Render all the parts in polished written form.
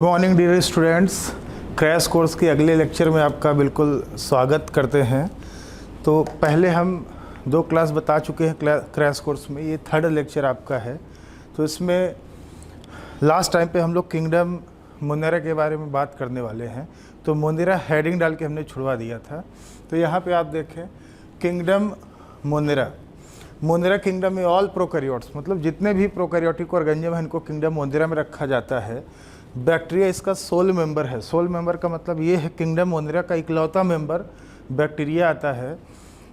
Morning dear students, crash course के अगले lecture में आपका बिल्कुल स्वागत करते हैं। तो पहले हम 2 क्लास बता चुके हैं क्रैश कोर्स में, ये 3rd लेक्चर आपका है। तो इसमें लास्ट टाइम पे हम लोग किंगडम मोनेरा के बारे में बात करने वाले हैं। तो मोनेरा हेडिंग डाल के हमने छुड़वा दिया था। तो यहाँ पे आप देखें किंगडम मोनेरा किंगडम में ऑल प्रोकैरियोट्स, मतलब जितने भी प्रोकैरियोटिक ऑर्गेनिज्म हैं इनको किंगडम मोनेरा में रखा जाता है। बैक्टीरिया इसका सोल मेंबर है। सोल मेंबर का मतलब ये है किंगडम मोनेरा का इकलौता मेंबर बैक्टीरिया आता है।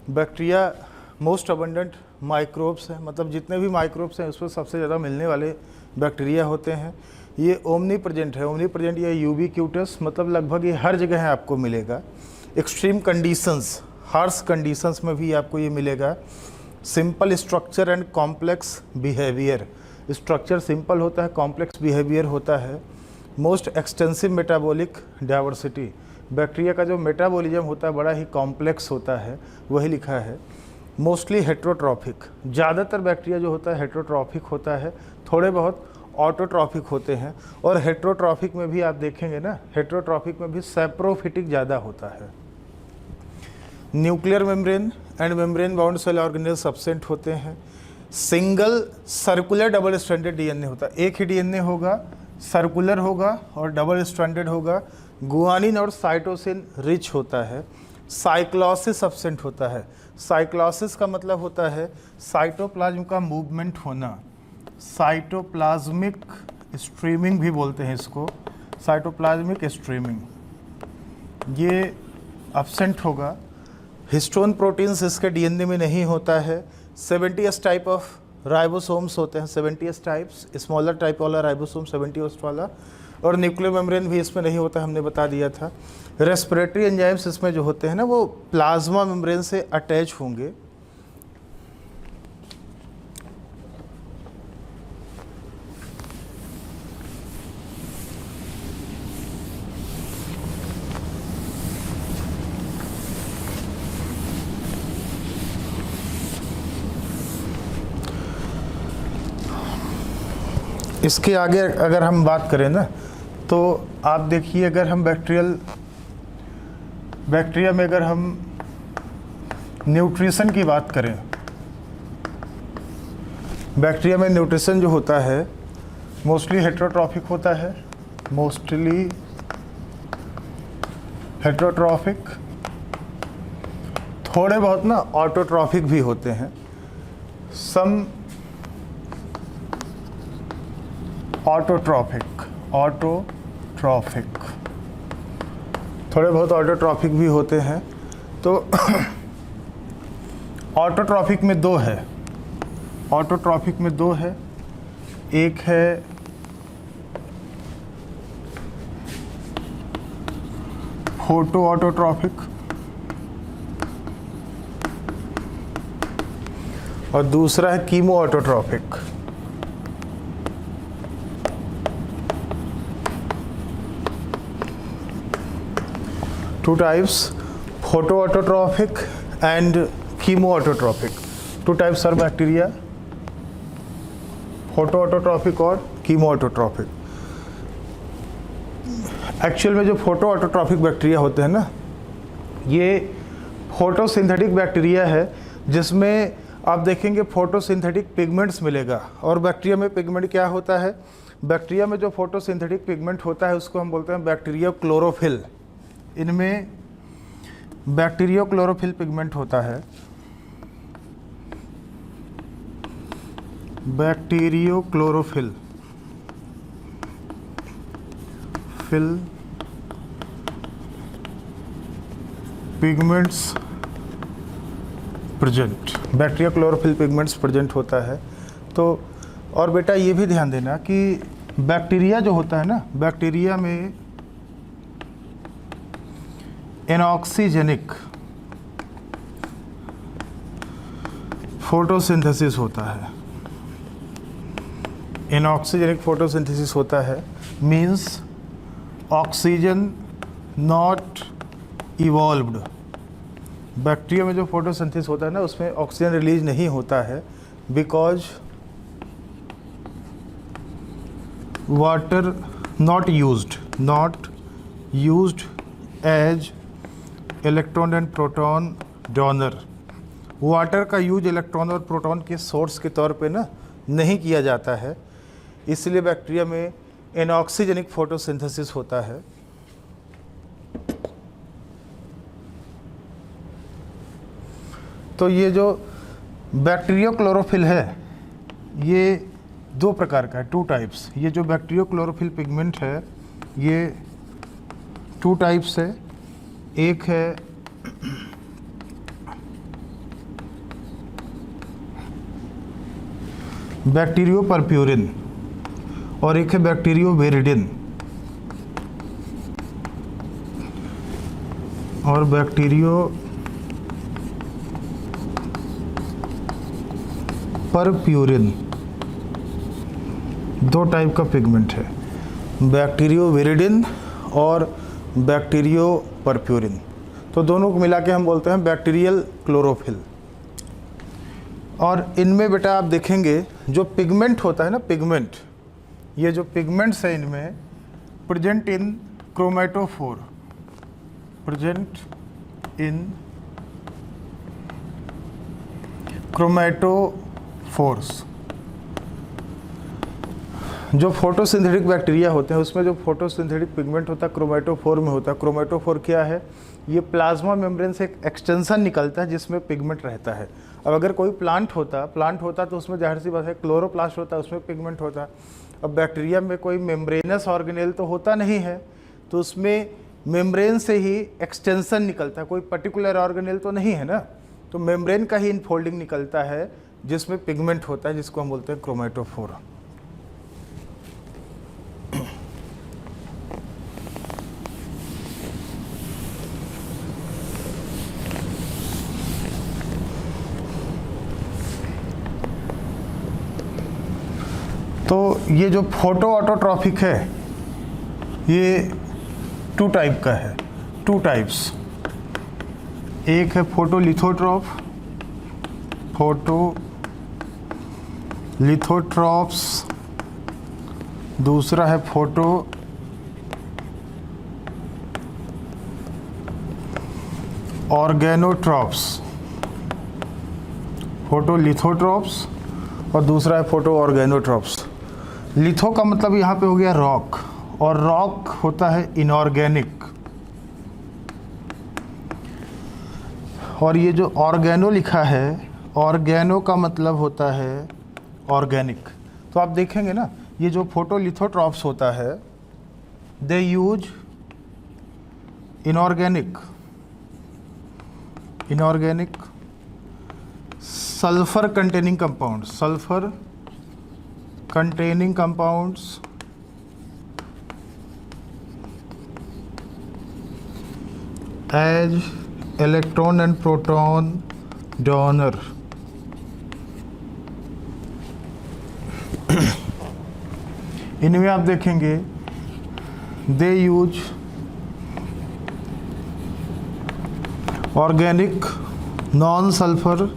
बैक्टीरिया मोस्ट अबंडेंट माइक्रोब्स है, मतलब जितने भी माइक्रोब्स हैं उसमें सबसे ज़्यादा मिलने वाले बैक्टीरिया होते हैं। ये ओमनी प्रेजेंट है। ओमनी प्रेजेंट या यूबिक्यूटस, मतलब लगभग ये हर जगह आपको मिलेगा। एक्सट्रीम कंडीशंस, हार्श कंडीशंस में भी आपको ये मिलेगा। Simple structure and complex behaviour, structure simple होता है, कॉम्प्लेक्स बिहेवियर होता है। Most extensive metabolic diversity, bacteria का जो मेटाबॉलिज्म होता है बड़ा ही कॉम्प्लेक्स होता है, वही लिखा है। मोस्टली हेट्रोट्रॉफिक, ज़्यादातर बैक्टीरिया जो होता है हेट्रोट्रॉफिक होता है, थोड़े बहुत ऑटोट्रॉफिक होते हैं। और हेट्रोट्रॉफिक में भी आप देखेंगे ना, हेट्रोट्रॉफिक में भी सैप्रोफिटिक ज़्यादा होता है। Nuclear membrane and membrane bound cell organelle absent होते हैं। Single circular double stranded DNA होता है, एक ही डीएनए होगा, सर्कुलर होगा और डबल स्ट्रैंडेड होगा। गुआनिन और साइटोसिन रिच होता है। साइक्लोसिस एब्सेंट होता है। साइक्लोसिस का मतलब होता है साइटोप्लाज्म का मूवमेंट होना। साइटोप्लाज्मिक स्ट्रीमिंग भी बोलते हैं इसको, साइटोप्लाज्मिक स्ट्रीमिंग, ये एब्सेंट होगा। हिस्टोन प्रोटीन्स इसके डीएनए में नहीं होता है। 70s टाइप ऑफ राइबोसोम्स होते हैं, 70s टाइप्स, स्मॉलर टाइप वाला राइबोसोम 70s वाला। और न्यूक्लियर मेम्ब्रेन भी इसमें नहीं होता, हमने बता दिया था। रेस्पिरेटरी एंजाइम्स इसमें जो होते हैं ना वो प्लाज्मा मेम्ब्रेन से अटैच होंगे। इसके आगे अगर हम बात करें ना, तो आप देखिए, अगर हम बैक्टीरिया में अगर हम न्यूट्रिशन की बात करें, बैक्टीरिया में न्यूट्रिशन जो होता है मोस्टली हेट्रोट्रॉफिक होता है। मोस्टली हेट्रोट्रॉफिक, थोड़े बहुत ना ऑटोट्रॉफिक भी होते हैं। सम ऑटोट्रॉफिक, थोड़े बहुत ऑटोट्रॉफिक भी होते हैं। तो ऑटोट्रॉफिक में 2 है, ऑटोट्रॉफिक में 2 है। एक है फोटो ऑटोट्रॉफिक और दूसरा है chemo autotrophic. Two types, photoautotropic and chemoautotropic. 2 types are bacteria, photoautotropic और chemoautotropic. एक्चुअल में जो फोटोऑटोट्रॉफिक बैक्टीरिया होते हैं ना, ये फोटोसिंथेटिक बैक्टीरिया है, जिसमें आप देखेंगे फोटोसिंथेटिक पिगमेंट्स मिलेगा। और बैक्टीरिया में पिगमेंट क्या होता है, बैक्टीरिया में जो फोटोसिंथेटिक पिगमेंट होता है उसको हम बोलते हैं बैक्टीरिया क्लोरोफिल। इनमें बैक्टीरियो क्लोरोफिल पिगमेंट होता है, bacterio chlorophyll pigments present, bacteria chlorophyll pigments present होता है। तो और बेटा ये भी ध्यान देना कि बैक्टीरिया जो होता है ना, बैक्टीरिया में एनऑक्सीजेनिक फोटोसिंथेसिस होता है। एनऑक्सीजेनिक फोटोसिंथेसिस होता है, means oxygen not evolved. Bacteria में जो फोटोसिंथेसिस होता है ना उसमें ऑक्सीजन रिलीज नहीं होता है, because water not used as electron and proton donor. Water का यूज इलेक्ट्रॉन और प्रोटॉन के सोर्स के तौर पे ना नहीं किया जाता है, इसलिए बैक्टीरिया में एनऑक्सीजनिक फोटोसिंथेसिस होता है। तो ये जो बैक्टीरियो क्लोरोफिल है ये दो प्रकार का है, 2 टाइप्स। ये जो बैक्टीरियो क्लोरोफिल पिगमेंट है ये 2 टाइप्स है। एक है बैक्टीरियो परप्यूरिन और एक है बैक्टीरियो वेरिडिन। और बैक्टीरियो परप्यूरिन 2 टाइप का पिगमेंट है, बैक्टीरियो वेरिडिन और बैक्टीरियो परप्यूरिन। तो दोनों को मिला के हम बोलते हैं बैक्टीरियल क्लोरोफिल। और इनमें बेटा आप देखेंगे जो पिगमेंट होता है ना, पिगमेंट, ये जो पिगमेंट्स है इनमें present in chromatophore, present in chromatophores. जो फोटोसिंथेटिक बैक्टीरिया होते हैं उसमें जो फोटोसिंथेटिक पिगमेंट होता है क्रोमेटोफोर में होता है। क्रोमेटोफोर क्या है? ये प्लाज्मा मेम्ब्रेन से एक एक्सटेंशन निकलता है जिसमें पिगमेंट रहता है। अब अगर कोई प्लांट होता तो उसमें जाहिर सी बात है क्लोरोप्लास्ट होता है, उसमें पिगमेंट होता है। अब बैक्टीरिया में कोई मेम्ब्रेनस ऑर्गेनेल तो होता नहीं है, तो उसमें मेम्ब्रेन से ही एक्सटेंशन निकलता है, कोई पर्टिकुलर ऑर्गेनेल तो नहीं है ना, तो मेम्ब्रेन का ही इनफोल्डिंग निकलता है जिसमें पिगमेंट होता है, जिसको हम बोलते हैं क्रोमेटोफोर। तो ये जो फोटो ऑटोट्रॉफिक है ये 2 टाइप का है, 2 टाइप्स। एक है फोटोलिथोट्रॉफ, फोटोलिथोट्रॉप्स, दूसरा है फोटो ऑर्गेनोट्रॉप्स, फोटोलिथोट्रॉप्स और दूसरा है फोटो ऑर्गेनोट्रॉप्स। लिथो का मतलब यहाँ पे हो गया रॉक, और रॉक होता है इनऑर्गेनिक, और ये जो ऑर्गेनो लिखा है, ऑर्गेनो का मतलब होता है ऑर्गेनिक। तो आप देखेंगे ना ये जो फोटोलिथोट्रॉप्स होता है they use inorganic sulphur containing compounds as electron and proton donor. इनमें आप देखेंगे they use organic non sulphur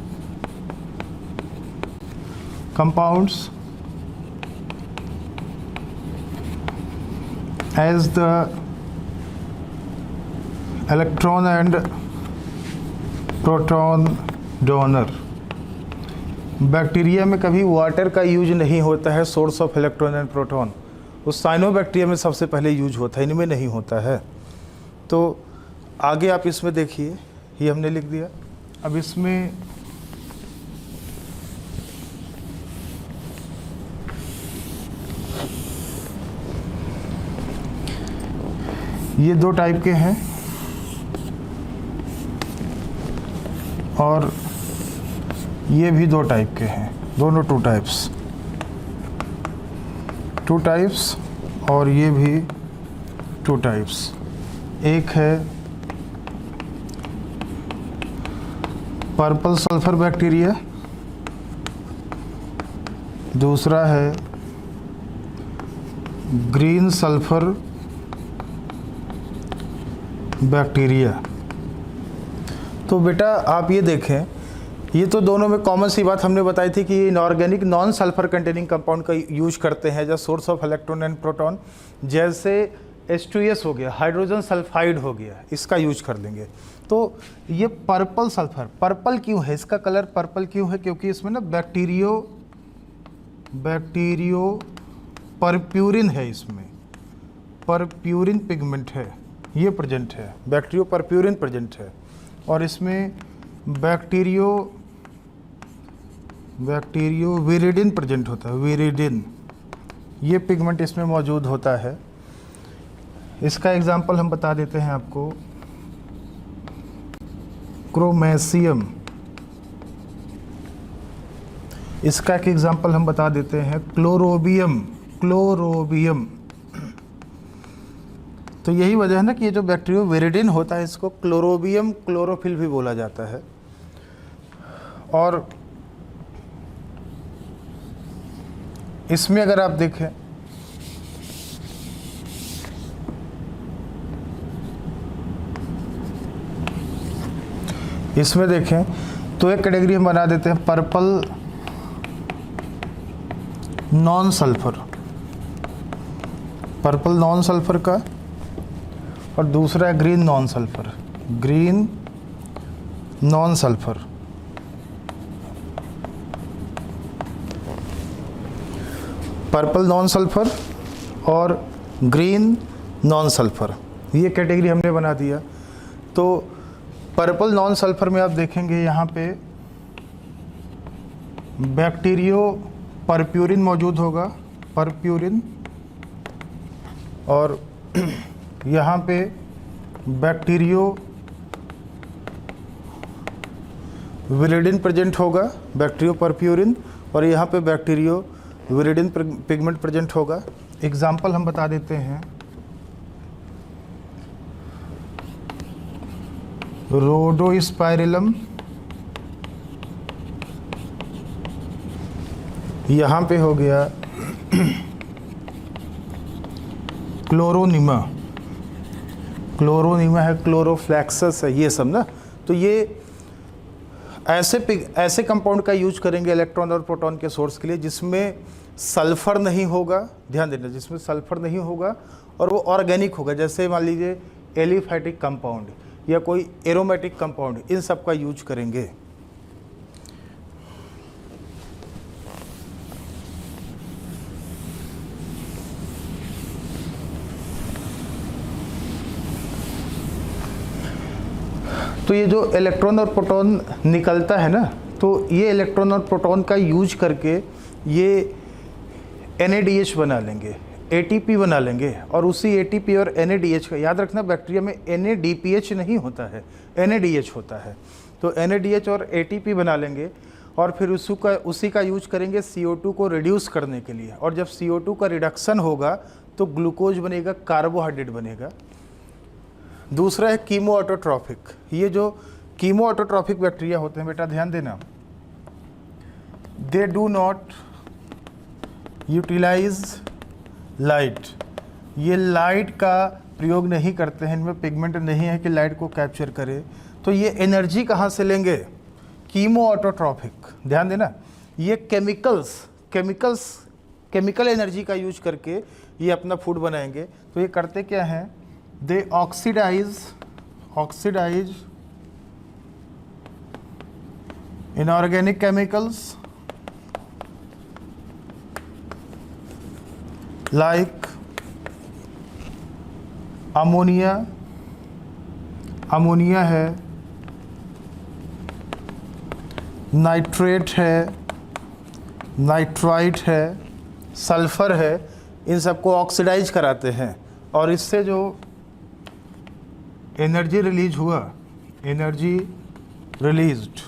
compounds as the electron and proton donor। Bacteria में कभी वाटर का यूज नहीं होता है source of electron and proton, उस साइनोबैक्टीरिया में सबसे पहले यूज होता है, इनमें नहीं होता है। तो आगे आप इसमें देखिए, ये हमने लिख दिया। अब इसमें ये 2 टाइप के हैं और ये भी 2 टाइप के हैं, दोनों 2 टाइप्स और ये भी 2 टाइप्स। एक है पर्पल सल्फर बैक्टीरिया, दूसरा है ग्रीन सल्फर बैक्टीरिया। तो बेटा आप ये देखें ये तो दोनों में कॉमन सी बात हमने बताई थी कि ये inorganic non sulphur containing compound का यूज करते हैं as source of electron and proton. जैसे H2S हो गया, हाइड्रोजन सल्फाइड हो गया, इसका यूज कर लेंगे। तो ये पर्पल सल्फर, पर्पल क्यों है, इसका कलर पर्पल क्यों है, क्योंकि इसमें ना बैक्टीरियो परप्यूरिन है, इसमें परप्यूरिन पिगमेंट है, ये प्रेजेंट है, बैक्टीरियो परप्यूरिन प्रेजेंट है। और इसमें बैक्टीरियो विरिडिन प्रेजेंट होता है, विरिडिन, ये पिगमेंट इसमें मौजूद होता है। इसका एग्जाम्पल हम बता देते हैं आपको, क्रोमेशियम, इसका एक एग्जाम्पल हम बता देते हैं, क्लोरोबियम। तो यही वजह है ना कि ये जो बैक्टीरियो विरिडिन होता है इसको क्लोरोबियम क्लोरोफिल भी बोला जाता है। और इसमें अगर आप देखें, इसमें देखें तो एक कैटेगरी हम बना देते हैं पर्पल नॉन सल्फर का, और दूसरा है green non sulphur. Purple non sulphur और ग्रीन नॉन सल्फर, ये कैटेगरी हमने बना दिया। तो पर्पल नॉन सल्फर में आप देखेंगे यहाँ पे बैक्टीरियो परप्यूरिन मौजूद होगा, परप्यूरिन, और यहाँ पे बैक्टीरियो विरिडिन प्रेजेंट होगा, बैक्टीरियो परप्यूरिन, और यहाँ पे बैक्टीरियो विरिडिन पिगमेंट प्रेजेंट होगा। एग्जाम्पल हम बता देते हैं, रोडोस्पाइरिलम, यहाँ पे हो गया क्लोरोनिमा है, क्लोरोफ्लेक्सस है, ये सब ना। तो ये ऐसे कंपाउंड का यूज करेंगे इलेक्ट्रॉन और प्रोटॉन के सोर्स के लिए जिसमें सल्फर नहीं होगा, ध्यान देना, जिसमें सल्फर नहीं होगा और वो ऑर्गेनिक होगा। जैसे मान लीजिए एलिफैटिक कंपाउंड या कोई एरोमेटिक कंपाउंड, इन सब का यूज करेंगे। तो ये जो इलेक्ट्रॉन और प्रोटॉन निकलता है ना, तो ये इलेक्ट्रॉन और प्रोटॉन का यूज करके ये NADH बना लेंगे, ATP बना लेंगे, और उसी ATP और NADH का याद रखना, बैक्टीरिया में NADPH नहीं होता है, NADH होता है। तो NADH और ATP बना लेंगे और फिर उसी का यूज करेंगे CO2 को रिड्यूस करने के लिए। और जब CO2 का रिडक्शन होगा तो ग्लूकोज बनेगा, कार्बोहाइड्रेट बनेगा। दूसरा है कीमो ऑटोट्रॉफिक। ये जो कीमो ऑटोट्रॉफिक बैक्टीरिया होते हैं, बेटा ध्यान देना, they do not utilize light, ये लाइट का प्रयोग नहीं करते हैं, इनमें पिगमेंट नहीं है कि लाइट को कैप्चर करे। तो ये एनर्जी कहाँ से लेंगे, कीमो ऑटोट्रॉफिक, ध्यान देना, ये केमिकल एनर्जी का यूज करके ये अपना फूड बनाएंगे। तो ये करते क्या हैं, they oxidise inorganic chemicals like ammonia है, नाइट्रेट है, नाइट्राइट है, सल्फर है, इन सबको ऑक्सीडाइज कराते हैं। और इससे जो एनर्जी रिलीज हुआ, energy released,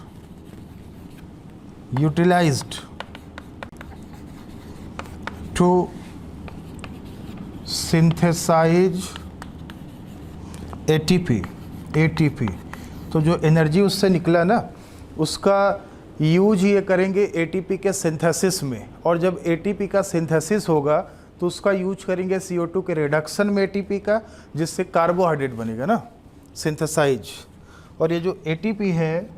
utilised to synthesise ATP। तो जो एनर्जी उससे निकला ना, उसका यूज ये करेंगे ATP के सिंथेसिस में। और जब ATP का सिंथेसिस होगा तो उसका यूज करेंगे CO2 के रिडक्शन में ATP का, जिससे कार्बोहाइड्रेट बनेगा ना, सिंथेसाइज। और ये जो ATP है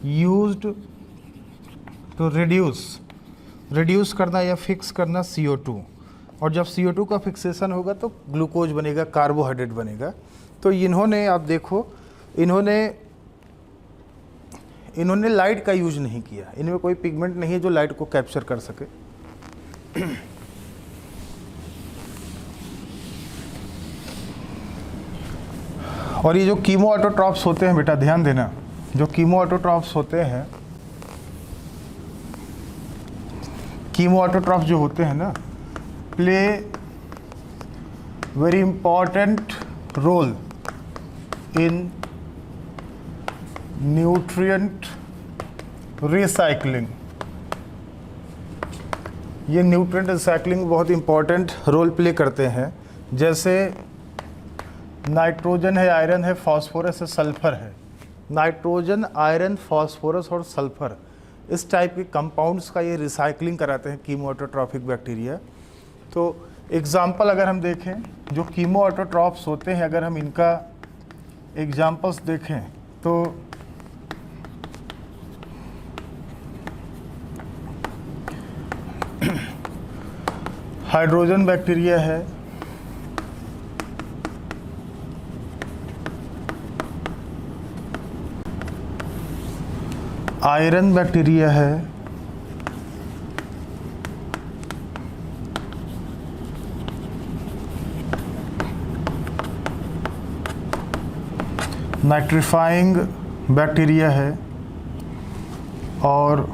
यूज्ड टू रिड्यूस करना या फिक्स करना CO2, और जब CO2 का फिक्सेशन होगा तो ग्लूकोज बनेगा, कार्बोहाइड्रेट बनेगा। तो इन्होंने, आप देखो, इन्होंने लाइट का यूज नहीं किया, इनमें कोई पिगमेंट नहीं है जो लाइट को कैप्चर कर सके। और ये जो कीमो ऑटोट्रॉप्स होते हैं बेटा, ध्यान देना, जो कीमो ऑटोट्रॉप्स होते हैं, कीमो ऑटोट्रॉप्स जो होते हैं ना, play very important role in nutrient recycling. ये न्यूट्रिएंट रिसाइकलिंग बहुत इंपॉर्टेंट रोल प्ले करते हैं। जैसे नाइट्रोजन है, आयरन है, फास्फोरस है, सल्फर है। नाइट्रोजन, आयरन, फास्फोरस और सल्फर, इस टाइप के कंपाउंड्स का ये रिसाइकलिंग कराते हैं कीमो ऑटोट्रॉफिक बैक्टीरिया। तो एग्जाम्पल अगर हम देखें, जो कीमो ऑटोट्रॉप्स होते हैं, अगर हम इनका एग्जाम्पल्स देखें तो हाइड्रोजन बैक्टीरिया है, आयरन बैक्टीरिया है, नाइट्रीफाइंग बैक्टीरिया है, और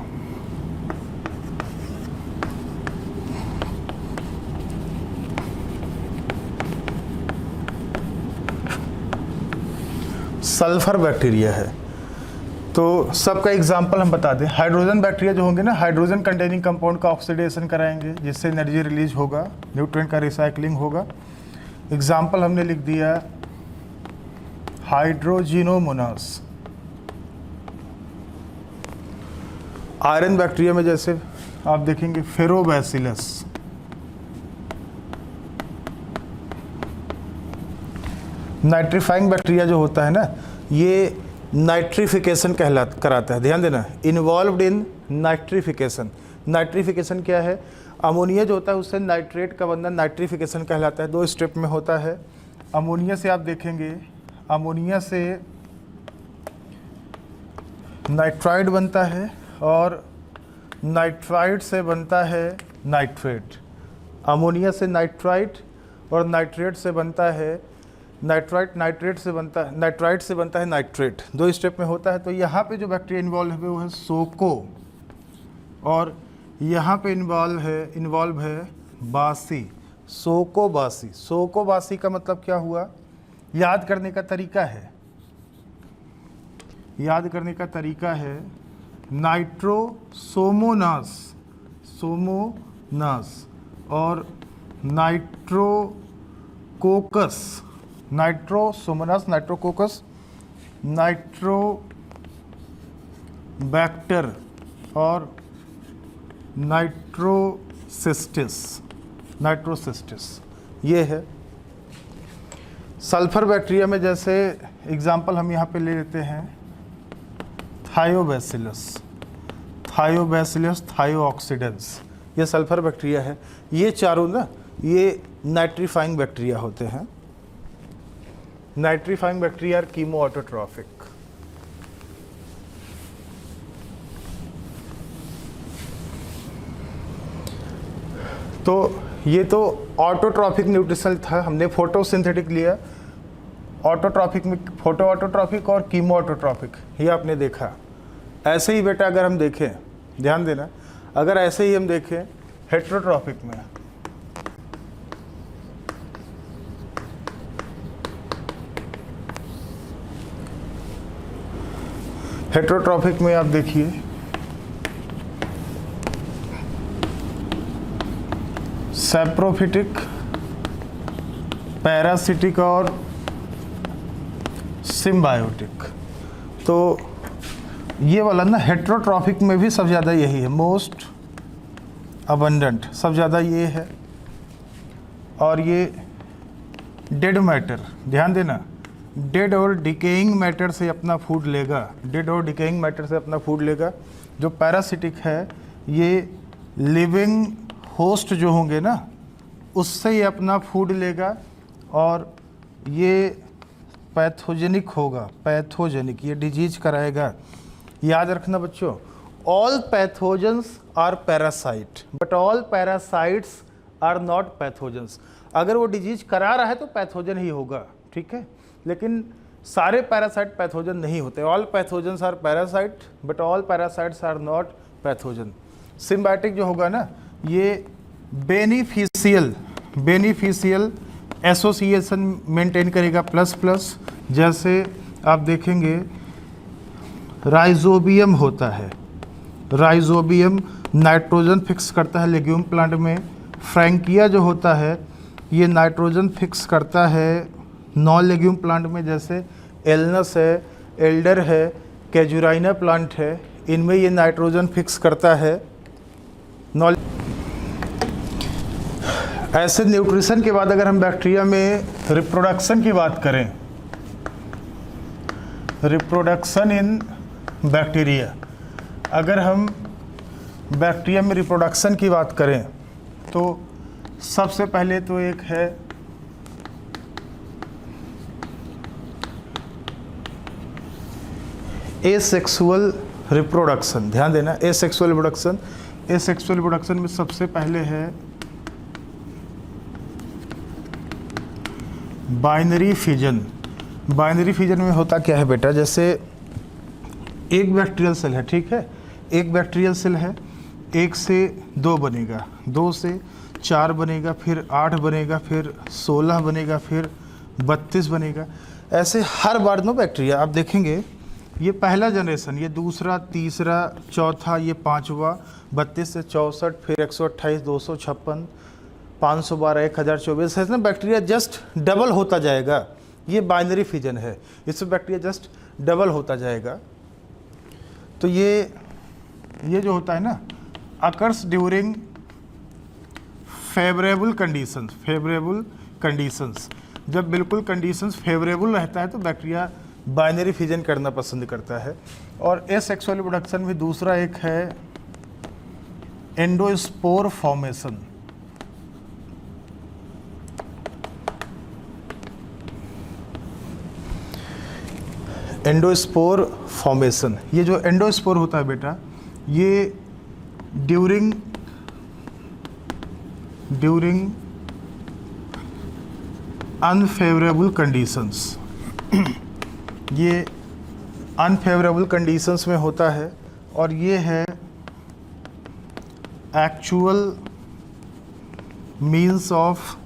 सल्फर बैक्टीरिया है। तो सबका एग्जाम्पल हम बता दें। हाइड्रोजन बैक्टीरिया जो होंगे ना, हाइड्रोजन कंटेनिंग कंपाउंड का ऑक्सीडेशन कराएंगे, जिससे एनर्जी रिलीज होगा, न्यूट्रिएंट का रिसाइकलिंग होगा। एग्जाम्पल हमने लिख दिया हाइड्रोजिनोमोनास। आयरन बैक्टीरिया में जैसे आप देखेंगे फेरोबैसिलस। नाइट्रीफाइंग बैक्टीरिया जो होता है ना, ये नाइट्रिफिकेशन कराता है, ध्यान देना, इन्वॉल्व्ड इन नाइट्रिफिकेशन। नाइट्रिफिकेशन क्या है? अमोनिया जो होता है उससे नाइट्रेट का बंधन नाइट्रिफिकेशन कहलाता है। 2 स्टेप में होता है। अमोनिया से आप देखेंगे, अमोनिया से नाइट्राइड बनता है और नाइट्राइड से बनता है नाइट्रेट। अमोनिया से नाइट्राइड और नाइट्रेट से बनता है नाइट्राइट, नाइट्रेट से बनता है नाइट्राइट से बनता है नाइट्रेट। 2 स्टेप में होता है। तो यहाँ पे जो बैक्टीरिया इन्वॉल्व है वो है सोको, और यहाँ पे इन्वॉल्व है बासी, सोकोबासी। सोकोबासी का मतलब क्या हुआ? याद करने का तरीका है, याद करने का तरीका है नाइट्रोसोमोनास, सोमोनास, और नाइट्रोकोकस, नाइट्रोसोमोनास, नाइट्रोकोकस, नाइट्रोबैक्टर और नाइट्रोसिस्टिस, ये है। सल्फर बैक्टीरिया में जैसे एग्जाम्पल हम यहाँ पे ले लेते हैं थायोबैसिलस, थायोऑक्सीडेंस, ये सल्फर बैक्टीरिया है। ये चारों ना, ये नाइट्रीफाइंग बैक्टीरिया होते हैं। Nitrifying bacteria are chemo autotrophic. तो ये तो ऑटोट्रॉफिक न्यूट्रिशन था, हमने फोटोसिंथेटिक लिया। ऑटोट्रॉफिक में फोटो ऑटोट्रॉफिक और कीमो ऑटोट्रॉफिक, ये आपने देखा। ऐसे ही बेटा अगर हम देखें, ध्यान देना, अगर ऐसे ही हम देखें हेट्रोट्रॉफिक में, हेट्रोट्रॉफिक में आप देखिए सैप्रोफिटिक, पैरासिटिक और सिम्बायोटिक। तो ये वाला ना हेट्रोट्रॉफिक में भी सबसे ज़्यादा यही है, मोस्ट अबंडेंट, सबसे ज़्यादा ये है। और ये डेड मैटर, ध्यान देना, डेड और डिकेइंग मैटर से अपना फूड लेगा, डेड और डिकेइंग मैटर से अपना फूड लेगा। जो पैरासिटिक है ये लिविंग होस्ट जो होंगे ना उससे ये अपना फूड लेगा, और ये पैथोजेनिक होगा, पैथोजेनिक, ये डिजीज कराएगा। याद रखना बच्चों, all pathogens are parasite but all parasites are not pathogens. अगर वो डिजीज करा रहा है तो पैथोजन ही होगा, ठीक है, लेकिन सारे पैरासाइट पैथोजन नहीं होते। All pathogens are parasite but all parasites are not pathogen. Symbiotic जो होगा ना ये बेनिफिशियल एसोसिएशन मेंटेन करेगा प्लस प्लस। जैसे आप देखेंगे राइजोबियम होता है, राइजोबियम नाइट्रोजन फिक्स करता है लेग्यूम प्लांट में। फ्रैंकिया जो होता है ये नाइट्रोजन फिक्स करता है नॉन लेग्यूम प्लांट में, जैसे एलनस है, एल्डर है, कैजुराइना प्लांट है, इनमें ये नाइट्रोजन फिक्स करता है। नॉन ऐसे न्यूट्रिशन के बाद अगर हम बैक्टीरिया में रिप्रोडक्शन की बात करें, रिप्रोडक्शन इन बैक्टीरिया, अगर हम बैक्टीरिया में रिप्रोडक्शन की बात करें तो सबसे पहले तो एक है एसेक्सुअल रिप्रोडक्शन। ध्यान देना, एसेक्सुअल रिप्रोडक्शन। एसेक्सुअल रिप्रोडक्शन में सबसे पहले है बाइनरी फिजन। बाइनरी फिजन में होता क्या है बेटा, जैसे एक बैक्टीरियल सेल है, ठीक है, एक बैक्टीरियल सेल है, 1 से 2 बनेगा, 2 से 4 बनेगा, फिर 8 बनेगा, फिर 16 बनेगा, फिर 32 बनेगा। ऐसे हर बार नो बैक्टीरिया आप देखेंगे, ये पहला जनरेशन, ये दूसरा, तीसरा, चौथा, ये पांचवा, 32 से 64, फिर 128, 256, 512, 1024 है ना। बैक्टीरिया जस्ट डबल होता जाएगा। ये बाइनरी फिजन है, इसमें बैक्टीरिया जस्ट डबल होता जाएगा। तो ये जो होता है ना, occurs during favourable conditions. Favourable conditions, जब बिल्कुल कंडीशंस फेवरेबल रहता है तो बैक्टीरिया बाइनरी फिजन करना पसंद करता है। और एसेक्सुअल रिप्रोडक्शन में दूसरा एक है एंडोस्पोर फॉर्मेशन। एंडोस्पोर फॉर्मेशन, ये जो एंडोस्पोर होता है बेटा, ये ड्यूरिंग अनफेवरेबल कंडीशंस, ये अनफेवरेबल कंडीशंस में होता है। और ये है actual means of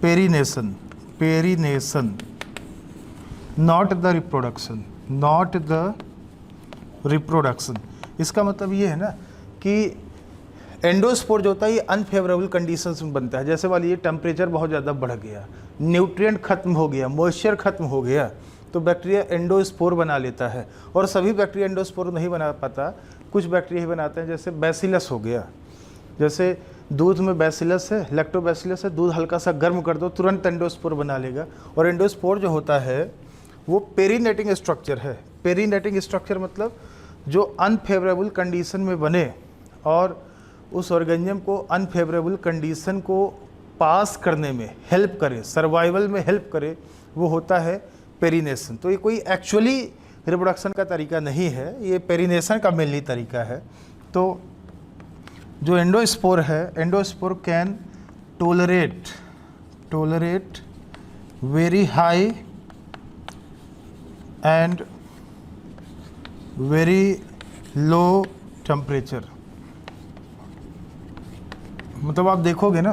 perennation, not the reproduction. इसका मतलब ये है ना कि एंडोस्पोर जो होता है ये अनफेवरेबल कंडीशंस में बनता है। जैसे वाली ये टेम्परेचर बहुत ज़्यादा बढ़ गया, न्यूट्रिएंट खत्म हो गया, मॉइस्चर खत्म हो गया, तो बैक्टीरिया एंडोस्पोर बना लेता है। और सभी बैक्टीरिया एंडोस्पोर नहीं बना पाता, कुछ बैक्टीरिया ही बनाते हैं। जैसे बैसिलस हो गया, जैसे दूध में बैसिलस है, लैक्टोबैसिलस है, दूध हल्का सा गर्म कर दो तुरंत एंडोस्पोर बना लेगा। और एंडोस्पोर जो होता है वो पेरीनेटिंग स्ट्रक्चर है। पेरीनेटिंग स्ट्रक्चर मतलब जो अनफेवरेबल कंडीशन में बने और उस ऑर्गेनिज्म को अनफेवरेबल कंडीशन को पास करने में हेल्प करे, सर्वाइवल में हेल्प करे, वो होता है पेरिनेशन। तो ये कोई एक्चुअली रिप्रोडक्शन का तरीका नहीं है, ये पेरिनेशन का मेनली तरीका है। तो जो एंडोस्पोर है, endospore can tolerate very high and very low temperature. मतलब आप देखोगे ना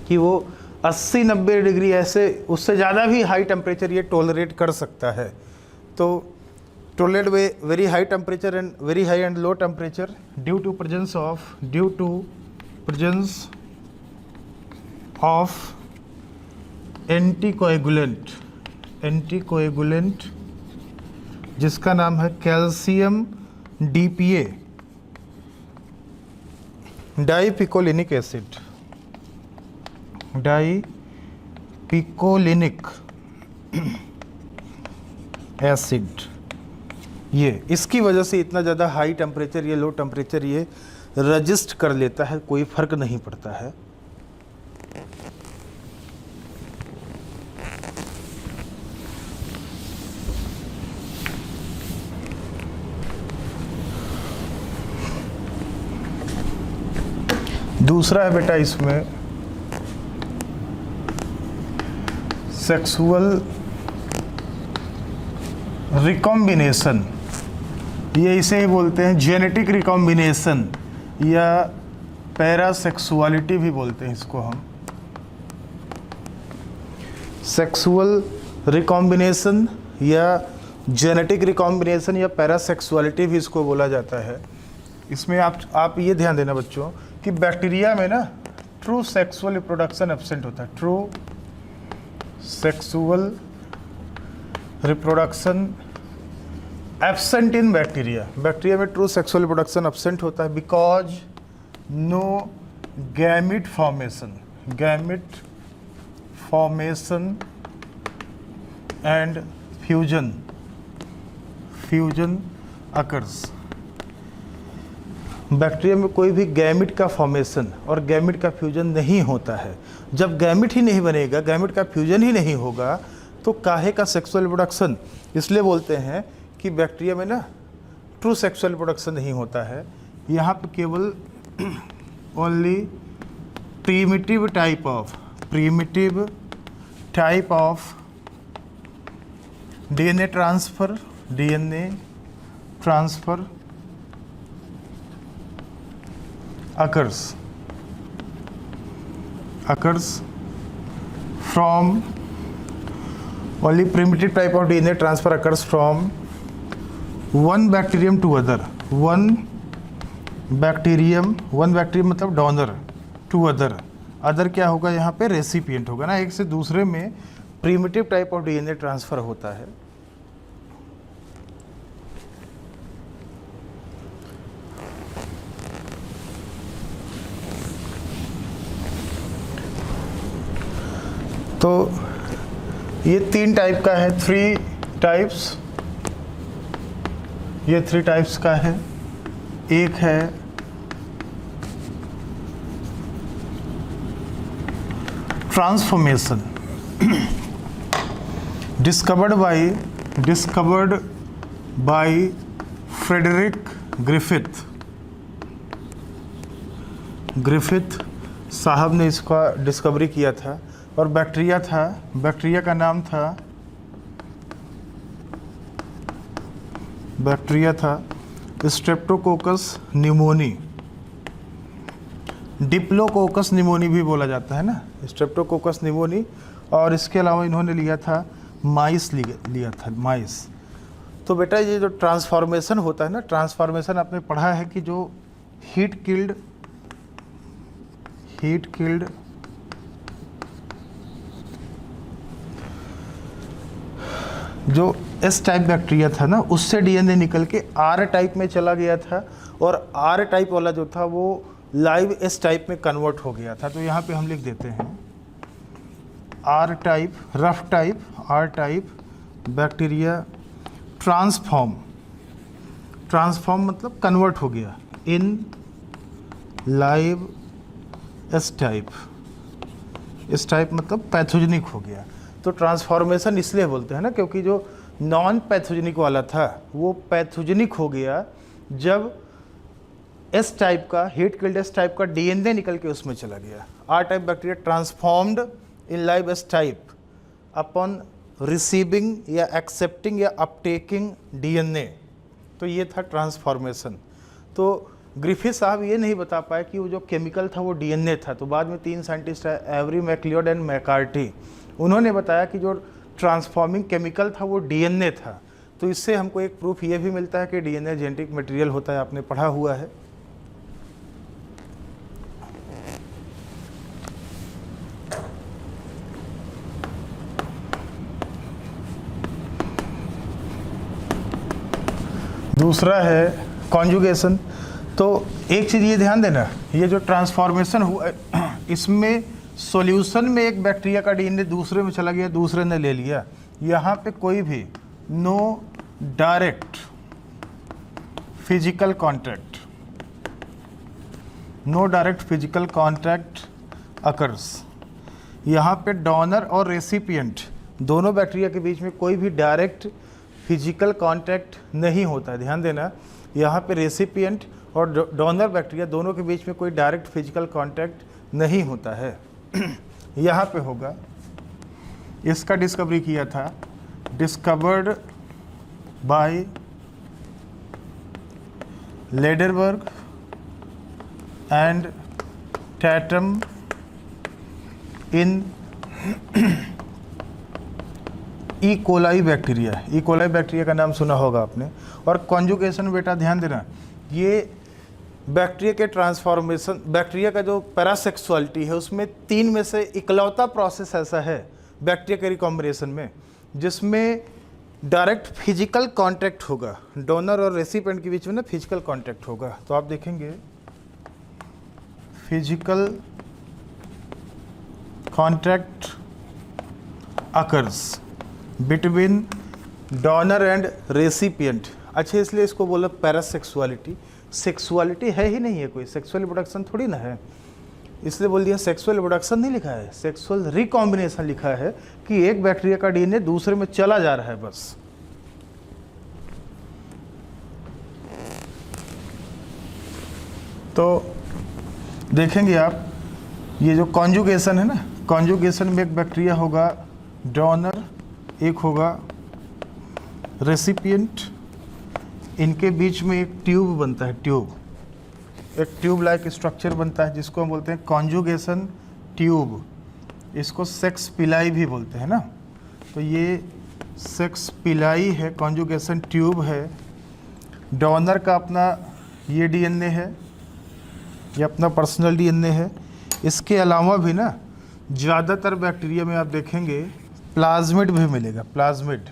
कि वो 80-90 डिग्री, ऐसे उससे ज़्यादा भी हाई टेम्परेचर ये टॉलरेट कर सकता है। तो tolerate very high temperature and very high and low temperature due to presence of anticoagulant जिसका नाम है calcium DPA, dipicolinic acid, dipicolinic acid, ये इसकी वजह से इतना ज़्यादा हाई टेम्परेचर, ये लो टेम्परेचर ये रजिस्ट कर लेता है, कोई फर्क नहीं पड़ता है। दूसरा है बेटा इसमें सेक्सुअल रिकॉम्बिनेशन, ये इसे ही बोलते हैं जेनेटिक रिकॉम्बिनेशन या पैरासेक्सुअलिटी भी बोलते हैं इसको हम। सेक्सुअल रिकॉम्बिनेशन या जेनेटिक रिकॉम्बिनेशन या पैरासेक्सुअलिटी भी इसको बोला जाता है। इसमें आप ये ध्यान देना बच्चों कि बैक्टीरिया में ना ट्रू सेक्सुअल रिप्रोडक्शन एब्सेंट होता है। True sexual reproduction absent in bacteria, bacteria में ट्रू सेक्सुअल रिप्रोडक्शन एब्सेंट होता है because no gamete formation, gamete formation and fusion, fusion occurs. Bacteria में कोई भी गैमिट का फॉर्मेशन और गैमिट का फ्यूजन नहीं होता है। जब गैमिट ही नहीं बनेगा, गैमिट का फ्यूजन ही नहीं होगा, तो काहे का सेक्सुअल रिप्रोडक्शन। इसलिए बोलते हैं कि बैक्टीरिया में ना ट्रू सेक्सुअल रिप्रोडक्शन नहीं होता है। यहाँ पे केवल only primitive type of DNA transfer occurs from only primitive type of DNA transfer occurs from one bacterium to other, one bacterium मतलब डोनर टू अदर क्या होगा यहाँ पे, रेसिपिएंट होगा ना, एक से दूसरे में primitive type of DNA transfer होता है। तो ये 3 टाइप का है, 3 टाइप्स, ये 3 टाइप्स का है। एक है transformation, discovered by Frederick Griffith साहब ने इसका डिस्कवरी किया था। और बैक्टीरिया का नाम था स्ट्रेप्टोकोकस न्यूमोनी, डिप्लोकोकस न्यूमोनी भी बोला जाता है ना, स्ट्रेप्टोकोकस न्यूमोनी। और इसके अलावा इन्होंने लिया था माइस। तो बेटा ये जो ट्रांसफॉर्मेशन होता है ना, ट्रांसफॉर्मेशन आपने पढ़ा है कि जो हीट किल्ड जो एस टाइप बैक्टीरिया था ना, उससे डीएनए निकल के आर टाइप में चला गया था, और आर टाइप वाला जो था वो लाइव एस टाइप में कन्वर्ट हो गया था। तो यहाँ पे हम लिख देते हैं आर टाइप बैक्टीरिया ट्रांसफॉर्म मतलब कन्वर्ट हो गया इन लाइव एस टाइप मतलब पैथोजेनिक हो गया। तो ट्रांसफॉर्मेशन इसलिए बोलते हैं ना क्योंकि जो नॉन पैथोजेनिक वाला था वो पैथोजेनिक हो गया जब एस टाइप का, हीट किल्ड एस टाइप का डीएनए निकल के उसमें चला गया। R type bacteria transformed in live S type upon receiving या एक्सेप्टिंग या अपटेकिंग डीएनए। तो ये था ट्रांसफॉर्मेशन। तो ग्रिफिथ साहब ये नहीं बता पाए कि वो जो केमिकल था वो डीएनए था। तो बाद में 3 साइंटिस्ट है, एवरी, मैक्लियोड एंड मैकार्टी, उन्होंने बताया कि जो ट्रांसफॉर्मिंग केमिकल था वो डीएनए था। तो इससे हमको एक प्रूफ ये भी मिलता है कि डीएनए जेनेटिक मटेरियल होता है, आपने पढ़ा हुआ है। दूसरा है कॉन्जुगेशन। तो एक चीज़ ये ध्यान देना, ये जो ट्रांसफॉर्मेशन हुआ इसमें सॉल्यूशन में एक बैक्टीरिया का डीएनए दूसरे में चला गया, दूसरे ने ले लिया, यहाँ पे कोई भी no direct physical contact, no direct physical contact occurs. यहाँ पे डोनर और रेसिपिएंट दोनों बैक्टीरिया के बीच में कोई भी डायरेक्ट फिजिकल कांटेक्ट नहीं होता है। ध्यान देना, यहाँ पे रेसिपिएंट और डोनर बैक्टीरिया दोनों के बीच में कोई डायरेक्ट फिजिकल कांटेक्ट नहीं होता है। यहाँ पे होगा, इसका डिस्कवरी किया था, discovered by Lederberg and Tatum in E coli bacteria. E coli bacteria का नाम सुना होगा आपने। और कॉन्जुगेशन बेटा ध्यान देना, ये बैक्टीरिया के ट्रांसफॉर्मेशन, बैक्टीरिया का जो पैरासेक्सुअलिटी है उसमें 3 में से इकलौता प्रोसेस ऐसा है बैक्टीरिया के रिकॉम्बिनेशन में जिसमें डायरेक्ट फिजिकल कांटेक्ट होगा, डोनर और रेसिपिएंट के बीच में ना फिजिकल कांटेक्ट होगा। तो आप देखेंगे physical contact occurs between donor and recipient. अच्छा, इसलिए इसको बोला पैरासेक्सुअलिटी। सेक्सुअलिटी है ही नहीं है, कोई सेक्सुअल रिप्रोडक्शन थोड़ी ना है, इसलिए बोल दिया सेक्सुअल रिप्रोडक्शन नहीं लिखा है, सेक्सुअल रिकॉम्बिनेशन लिखा है कि एक बैक्टीरिया का डीएनए दूसरे में चला जा रहा है बस। तो देखेंगे आप, ये जो कॉन्जुगेशन है ना, कॉन्जुगेशन में एक बैक्टीरिया होगा डोनर, एक होगा रेसिपिएंट, इनके बीच में एक ट्यूब बनता है, ट्यूब, एक ट्यूब लाइक स्ट्रक्चर बनता है जिसको हम बोलते हैं कॉन्जुगेशन ट्यूब। इसको सेक्स पिलाई भी बोलते हैं ना। तो ये सेक्स पिलाई है, कॉन्जुगेशन ट्यूब है। डोनर का अपना ये डीएनए है, ये अपना पर्सनल डीएनए है। इसके अलावा भी ना ज़्यादातर बैक्टीरिया में आप देखेंगे प्लाज्मिड भी मिलेगा, प्लाज्मिड।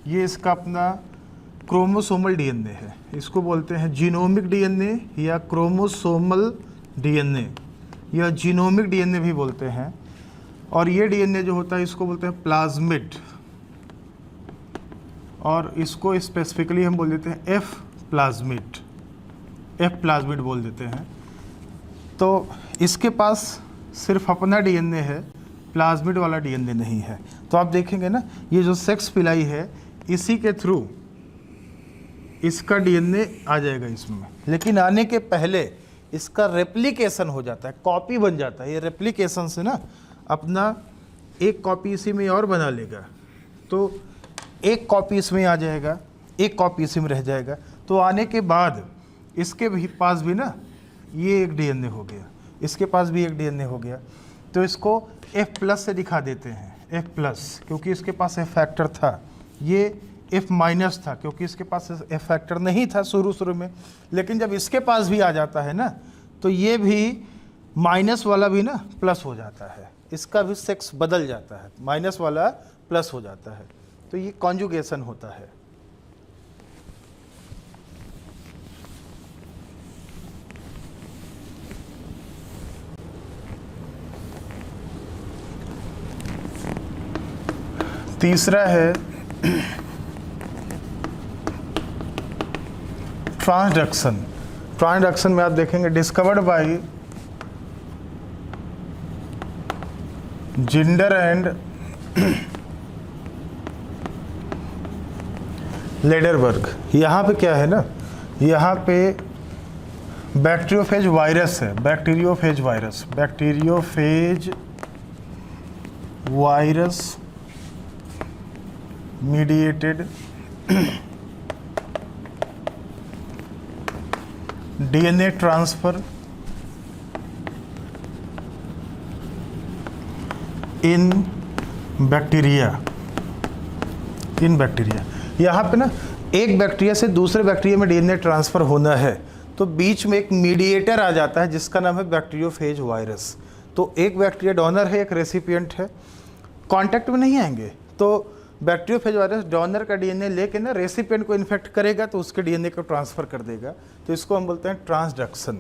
ये इसका अपना क्रोमोसोमल डीएनए है, इसको बोलते हैं जीनोमिक डीएनए या क्रोमोसोमल डीएनए या जीनोमिक डीएनए भी बोलते हैं। और ये डीएनए जो होता है इसको बोलते हैं प्लाज्मिड, और इसको स्पेसिफिकली हम बोल देते हैं एफ प्लाज्मिड, एफ प्लाज्मिड बोल देते हैं। तो इसके पास सिर्फ अपना डीएनए है, प्लाज्मिड वाला डीएनए नहीं है। तो आप देखेंगे ना, ये जो सेक्स पिलाई है इसी के थ्रू इसका डीएनए आ जाएगा इसमें, लेकिन आने के पहले इसका रेप्लिकेशन हो जाता है, कॉपी बन जाता है। ये रेप्लिकेशन से ना अपना एक कॉपी इसी में और बना लेगा, तो एक कॉपी इसमें आ जाएगा, एक कॉपी इसी में रह जाएगा। तो आने के बाद इसके भी पास भी ना ये एक डीएनए हो गया, इसके पास भी एक डीएनए हो गया। तो इसको F+ से दिखा देते हैं, F+, क्योंकि इसके पास F फैक्टर था। ये F- था क्योंकि इसके पास F फैक्टर नहीं था शुरू में। लेकिन जब इसके पास भी आ जाता है ना, तो ये भी माइनस वाला भी ना प्लस हो जाता है, इसका भी सेक्स बदल जाता है, माइनस वाला प्लस हो जाता है। तो ये कॉन्जुगेशन होता है। तीसरा है ट्रांसडक्शन। ट्रांसडक्शन में आप देखेंगे discovered by Zinder and Lederberg. यहाँ पे क्या है ना, यहाँ पे बैक्टीरियोफेज वायरस है, bacteriophage virus, bacteriophage virus mediated DNA transfer in bacteria, in bacteria. यहाँ पे ना एक बैक्टीरिया से दूसरे बैक्टीरिया में डीएनए ट्रांसफ़र होना है तो बीच में एक मीडिएटर आ जाता है जिसका नाम है बैक्टीरियोफेज वायरस। तो एक बैक्टीरिया डोनर है, एक रेसिपिएंट है, कांटेक्ट में नहीं आएंगे। तो बैक्टीरियोफेज वायरस डोनर का डीएनए लेके ना रेसिपिएंट को इन्फेक्ट करेगा तो उसके डीएनए को ट्रांसफ़र कर देगा। तो इसको हम बोलते हैं ट्रांसडक्शन।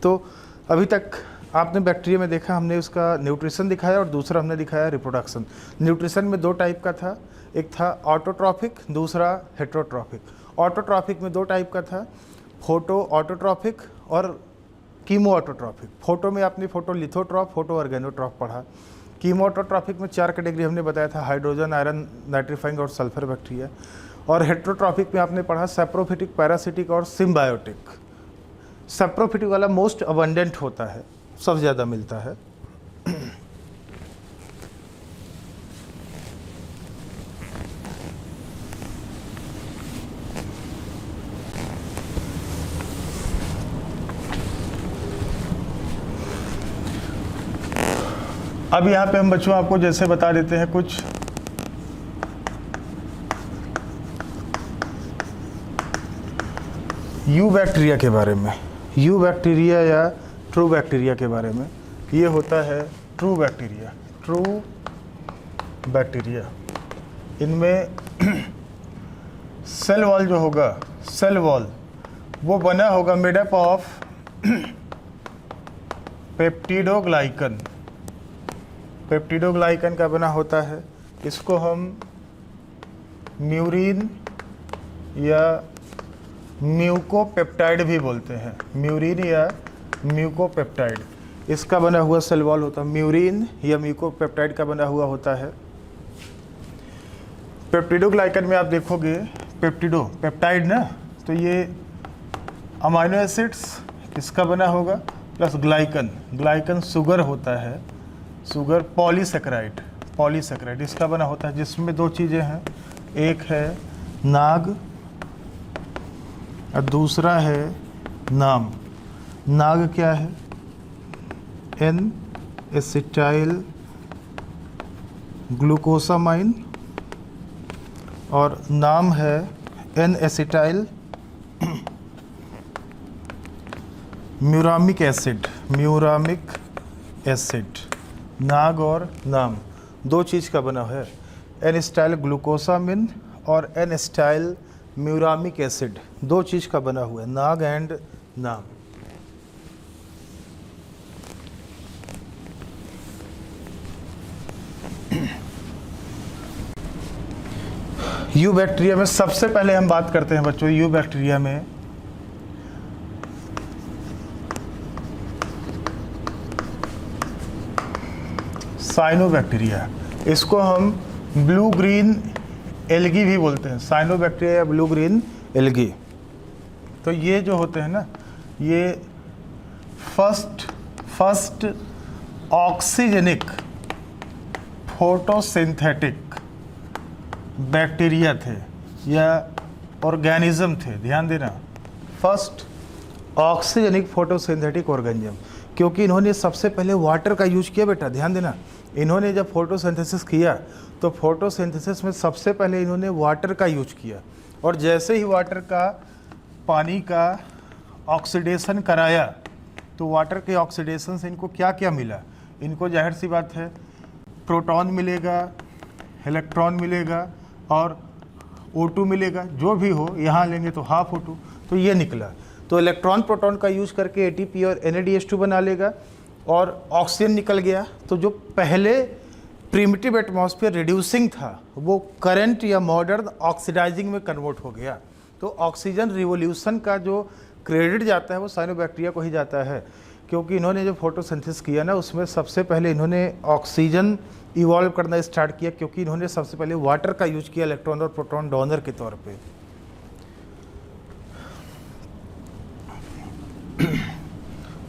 तो अभी तक आपने बैक्टीरिया में देखा, हमने उसका न्यूट्रिशन दिखाया और दूसरा हमने दिखाया रिप्रोडक्शन। न्यूट्रिशन में दो टाइप का था, एक था ऑटोट्रॉफिक, दूसरा हेटेरोट्रॉफिक। ऑटोट्रॉफिक में दो टाइप का था, फोटो ऑटोट्रॉफिक और कीमो ऑटोट्रॉफिक। फोटो में आपने फोटोलिथोट्रॉफ, फोटो ऑर्गेनोट्रॉफ पढ़ा। कीमो ऑटोट्रॉफिक में 4 कैटेगरी हमने बताया था, हाइड्रोजन, आयरन, नाइट्रीफाइंग और सल्फर बैक्टीरिया। और हेटेरोट्रॉफिक में आपने पढ़ा सैप्रोफिटिक, पैरासिटिक और सिम्बायोटिक। सैप्रोफिटिक वाला मोस्ट अबंडेंट होता है, सबसे ज़्यादा मिलता है। अब यहाँ पे हम बच्चों आपको जैसे बता देते हैं कुछ यू बैक्टीरिया के बारे में। यू बैक्टीरिया या ट्रू बैक्टीरिया के बारे में। ये होता है ट्रू बैक्टीरिया। ट्रू बैक्टीरिया, इनमें सेल वॉल जो होगा, सेल वॉल वो बना होगा मेडअप ऑफ पेप्टिडोग्लाइकन। पेप्टिडोग्लाइकन का बना होता है। इसको हम म्यूरिन या म्यूकोपेप्टाइड भी बोलते हैं। म्यूरिन या म्यूकोपेप्टाइड, इसका बना हुआ सेल वॉल होता है। म्यूरिन या म्यूकोपेप्टाइड का बना हुआ होता है। पेप्टिडोग्लाइकन में आप देखोगे पेप्टिडो पेप्टाइड ना, तो ये अमाइनो एसिड्स किसका बना होगा, प्लस ग्लाइकन। ग्लाइकन शुगर होता है, शुगर पॉलीसेकेराइड। पॉलीसेकेराइड इसका बना होता है, जिसमें दो चीज़ें हैं, एक है नाग और दूसरा है नाम। नाग क्या है, एन एसिटाइल ग्लूकोसामाइन, और नाम है N acetyl muramic acid. Muramic acid, NAG और नाम दो चीज़ का बना है, एन एसिटाइल ग्लूकोसामिन और एन एसिटाइल म्यूरामिक एसिड, दो चीज़ का बना हुआ है, NAG and NAM. Eubacteria में सबसे पहले हम बात करते हैं बच्चों, यू बैक्टीरिया में साइनोबैक्टीरिया। इसको हम ब्लू ग्रीन एल्गी भी बोलते हैं, साइनोबैक्टीरिया या ब्लू ग्रीन एल्गी। तो ये जो होते हैं ना, ये फर्स्ट ऑक्सीजेनिक फोटोसिंथेटिक बैक्टीरिया थे या ऑर्गेनिज्म थे। ध्यान देना, फर्स्ट ऑक्सीजेनिक फोटोसिंथेटिक ऑर्गेनिज्म, क्योंकि इन्होंने सबसे पहले वाटर का यूज किया। बेटा ध्यान देना, इन्होंने जब फोटोसिंथेसिस किया तो फोटोसिंथेसिस में सबसे पहले इन्होंने वाटर का यूज किया, और जैसे ही वाटर का पानी का ऑक्सीडेशन कराया तो वाटर के ऑक्सीडेशन से इनको क्या क्या मिला, इनको जाहिर सी बात है प्रोटॉन मिलेगा, इलेक्ट्रॉन मिलेगा और O2 मिलेगा। जो भी हो, यहाँ लेंगे तो हाफ O2, तो ये निकला। तो इलेक्ट्रॉन प्रोटॉन का यूज करके ATP और NADH2 बना लेगा और ऑक्सीजन निकल गया। तो जो पहले प्रिमिटिव एटमॉस्फेयर रिड्यूसिंग था वो करंट या मॉडर्न ऑक्सीडाइजिंग में कन्वर्ट हो गया। तो ऑक्सीजन रिवोल्यूशन का जो क्रेडिट जाता है वो साइनोबैक्टीरिया को ही जाता है, क्योंकि इन्होंने जो फोटोसिंथेसिस किया ना, उसमें सबसे पहले इन्होंने ऑक्सीजन इवॉल्व करना स्टार्ट किया, क्योंकि इन्होंने सबसे पहले वाटर का यूज किया इलेक्ट्रॉन और प्रोटॉन डोनर के तौर पे।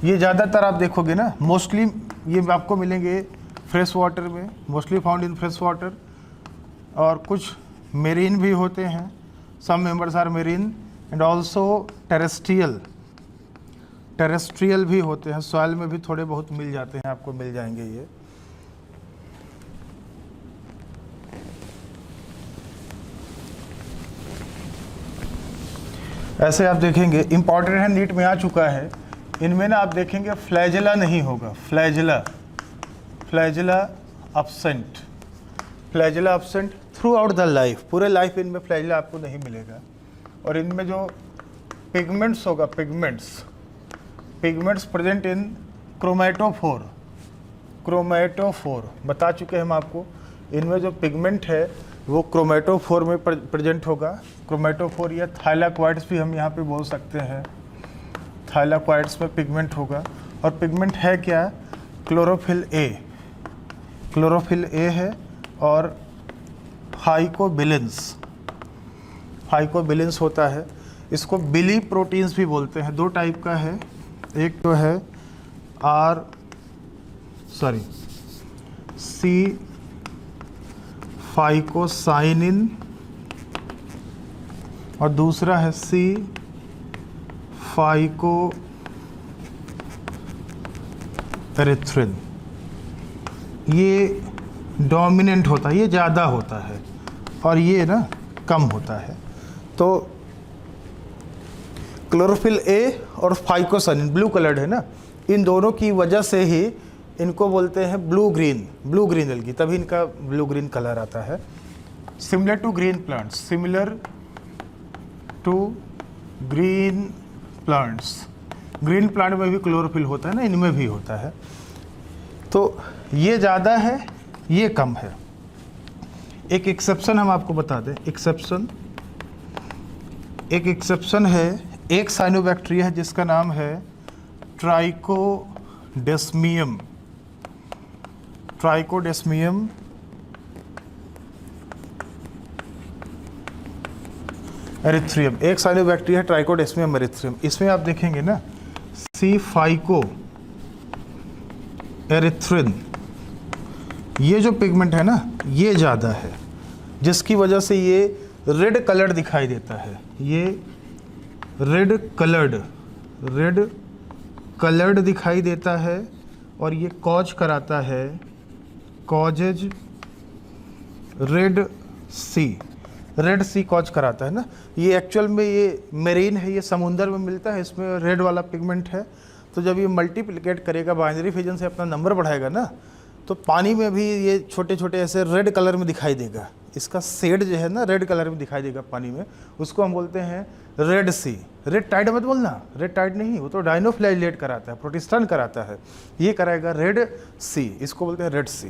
ये ज़्यादातर आप देखोगे ना, मोस्टली ये आपको मिलेंगे फ्रेश वाटर में, mostly found in fresh water, और कुछ मेरीन भी होते हैं, some members are marine and also terrestrial भी होते हैं, सॉइल में भी थोड़े बहुत मिल जाते हैं, आपको मिल जाएंगे ये। ऐसे आप देखेंगे, इंपॉर्टेंट है, नीट में आ चुका है, इनमें ना आप देखेंगे फ्लैजेला नहीं होगा, flagella absent. Flagella absent through out the life, पूरे लाइफ इनमें फ्लैजेला आपको नहीं मिलेगा। और इनमें जो पिगमेंट्स होगा, pigments present in chromatophore, chromatophore बता चुके हैं हम आपको। इनमें जो पिगमेंट है वो क्रोमेटोफोर में प्रेजेंट होगा। क्रोमेटोफोर या थाइलाक्वाइड्स भी हम यहाँ पे बोल सकते हैं। थाइलाक्वाइड्स में पिगमेंट होगा। और पिगमेंट है क्या? क्लोरोफिल ए, क्लोरोफिल ए है। और फाइकोबिलेंस, फाइकोबिलेंस होता है। इसको बिली प्रोटीन्स भी बोलते हैं। दो टाइप का है, एक तो है सी फाइकोसाइनिन और दूसरा है सी फाइको एरिथ्रिन। ये डोमिनेंट होता है, ये ज़्यादा होता है और ये ना कम होता है। तो क्लोरोफिल ए और फाइकोसाइनिन ब्लू कलर्ड है ना, इन दोनों की वजह से ही इनको बोलते हैं ब्लू ग्रीन एल्गी, तभी इनका ब्लू ग्रीन कलर आता है। Similar to green plants, similar to green plants, green plant में भी क्लोरोफिल होता है ना, इनमें भी होता है। तो ये ज़्यादा है, ये कम है। एक एक्सेप्शन हम आपको बता दें, एक एक्सेप्शन है, एक साइनोबैक्टीरिया है जिसका नाम है ट्राइकोडेस्मियम, ट्राइकोडेस्मियम एरिथ्रियम। एक साइनोबैक्टीरिया है ट्राइकोडेस्मियम एरिथ्रियम। इसमें आप देखेंगे ना सी फाइको एरिथ्रिन, ये जो पिगमेंट है ना ये ज़्यादा है, जिसकी वजह से ये रेड कलर्ड दिखाई देता है। ये रेड कलर्ड दिखाई देता है और ये कॉज कराता है, कॉजेज रेड सी कॉज कराता है ना। ये एक्चुअल में ये मेरीन है, ये समुंदर में मिलता है, इसमें रेड वाला पिगमेंट है। तो जब ये मल्टीप्लिकेट करेगा, बाइनरी फिजन से अपना नंबर बढ़ाएगा ना, तो पानी में भी ये छोटे छोटे ऐसे रेड कलर में दिखाई देगा। इसका शेड जो है ना रेड कलर में दिखाई देगा पानी में, उसको हम बोलते हैं रेड सी। रेड टाइड मत बोलना, रेड टाइड नहीं, वो तो डाइनोफ्लाइलेट कराता है, प्रोटिस्टन कराता है। ये कराएगा रेड सी, इसको बोलते हैं रेड सी।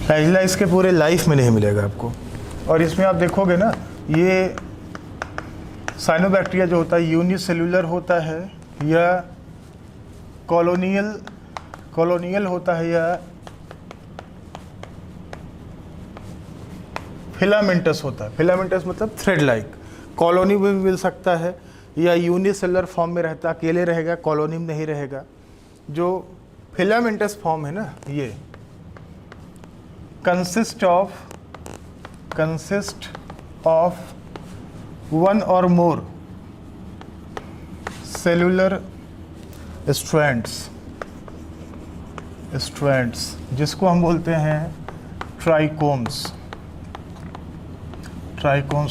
फ्लैजिला इसके पूरे लाइफ में नहीं मिलेगा आपको। और इसमें आप देखोगे ना, ये साइनोबैक्टीरिया जो होता है यूनिसेल्यूलर होता है या कॉलोनियल होता है या फिलामेंटस होता है। फिलामेंटस मतलब थ्रेड लाइक। कॉलोनी में भी मिल सकता है या यूनिसेलुलर फॉर्म में रहता, अकेले रहेगा, कॉलोनी में नहीं रहेगा। जो फिलामेंटस फॉर्म है ना, ये कंसिस्ट ऑफ वन और मोर सेलुलर स्ट्रैंड्स, जिसको हम बोलते हैं ट्राइकोम्स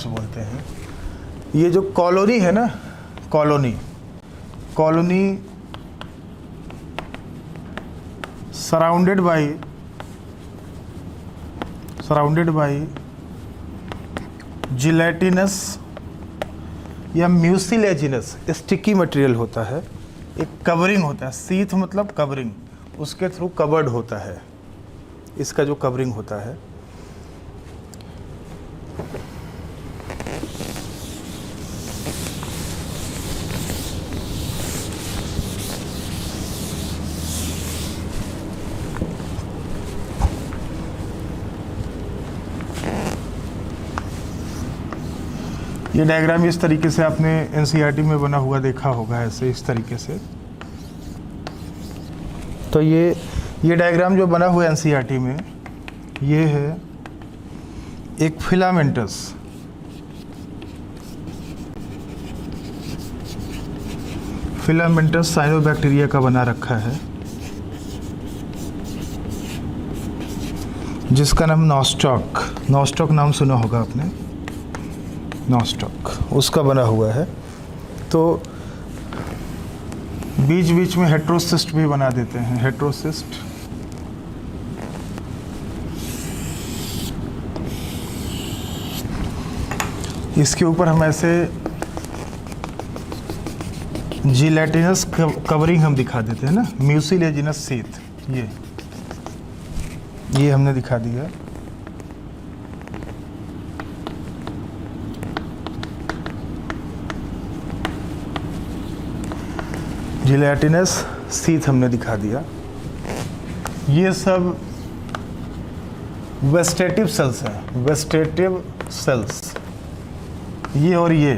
बोलते हैं। ये जो कॉलोनी है ना, कॉलोनी सराउंडेड बाई जिलेटिनस या म्यूसिलेजिनस स्टिकी मटेरियल होता है। एक कवरिंग होता है, सीथ मतलब कवरिंग, उसके थ्रू कवर्ड होता है, इसका जो कवरिंग होता है। ये डायग्राम इस तरीके से आपने एनसीईआरटी में बना हुआ देखा होगा, ऐसे इस तरीके से। तो ये डायग्राम जो बना हुआ है एनसीईआरटी में, ये है एक फिलामेंटस साइनोबैक्टीरिया का बना रखा है, जिसका नाम नॉस्टॉक नाम सुना होगा आपने, नॉस्टॉक उसका बना हुआ है। तो बीच बीच में हेट्रोसिस्ट भी बना देते हैं, हेट्रोसिस्ट इसके ऊपर हम ऐसे जिलेटिनस कवरिंग हम दिखा देते हैं ना, म्यूसिलेजिनस सीथ, ये हमने दिखा दिया। जिलेटिनस सीथ हमने दिखा दिया। ये सब वेस्टेटिव सेल्स हैं, वेस्टेटिव सेल्स। ये और ये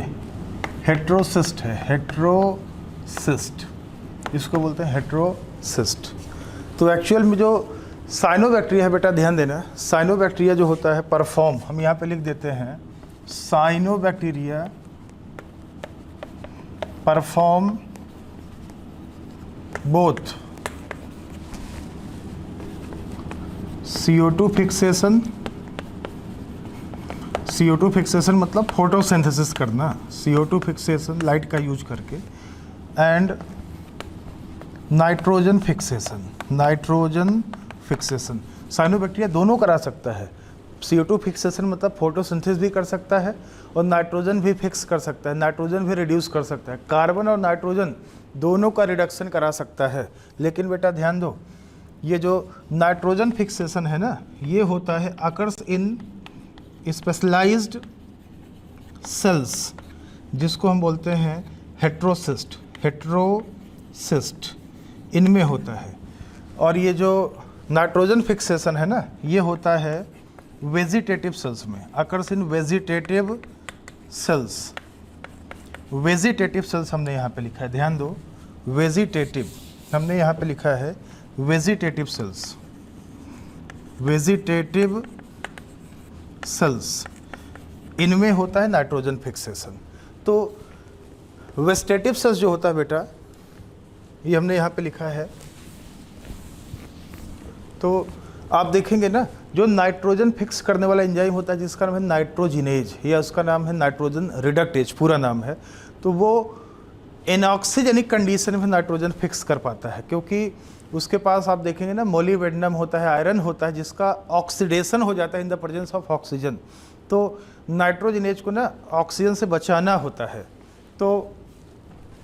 हेट्रोसिस्ट है, हेट्रोसिस्ट, इसको बोलते हैं हेट्रोसिस्ट। तो एक्चुअल में जो साइनोबैक्टीरिया है बेटा, ध्यान देना, साइनोबैक्टीरिया जो होता है परफॉर्म, हम यहाँ पे लिख देते हैं cyanobacteria perform both CO2 fixation, CO2 fixation मतलब फोटोसिंथेसिस करना, CO2 फिक्सेशन लाइट का यूज करके, and nitrogen fixation, nitrogen fixation. Cyanobacteria दोनों करा सकता है। CO2 फिक्सेशन मतलब फोटोसिंथेसिस भी कर सकता है और नाइट्रोजन भी फिक्स कर सकता है, नाइट्रोजन भी रिड्यूस कर सकता है, कार्बन और नाइट्रोजन दोनों का रिडक्शन करा सकता है। लेकिन बेटा ध्यान दो, ये जो नाइट्रोजन फिक्सेशन है ना, ये होता है अकर्स इन स्पेशलाइज्ड सेल्स, जिसको हम बोलते हैं हेट्रोसिस्ट, हेट्रोसिस्ट इनमें होता है। और ये जो नाइट्रोजन फिक्सेशन है ना, ये होता है वेजिटेटिव सेल्स में, occurs in vegetative cells. Vegetative cells हमने यहाँ पे लिखा है, ध्यान दो, वेजिटेटिव हमने यहाँ पे लिखा है, वेजिटेटिव सेल्स, वेजिटेटिव सेल्स इनमें होता है नाइट्रोजन फिक्सेशन। तो वेजिटेटिव सेल्स जो होता है बेटा, ये हमने यहाँ पे लिखा है। तो आप देखेंगे ना, जो नाइट्रोजन फिक्स करने वाला एंजाइम होता है जिसका नाम है नाइट्रोजिनेज, या उसका नाम है नाइट्रोजन रिडक्टेज, पूरा नाम है, तो वो एनऑक्सीजेनिक कंडीशन में नाइट्रोजन फिक्स कर पाता है, क्योंकि उसके पास आप देखेंगे ना मोलिब्डेनम होता है, आयरन होता है, जिसका ऑक्सीडेशन हो जाता है in the presence of oxygen. तो नाइट्रोजिनेज को ना ऑक्सीजन से बचाना होता है। तो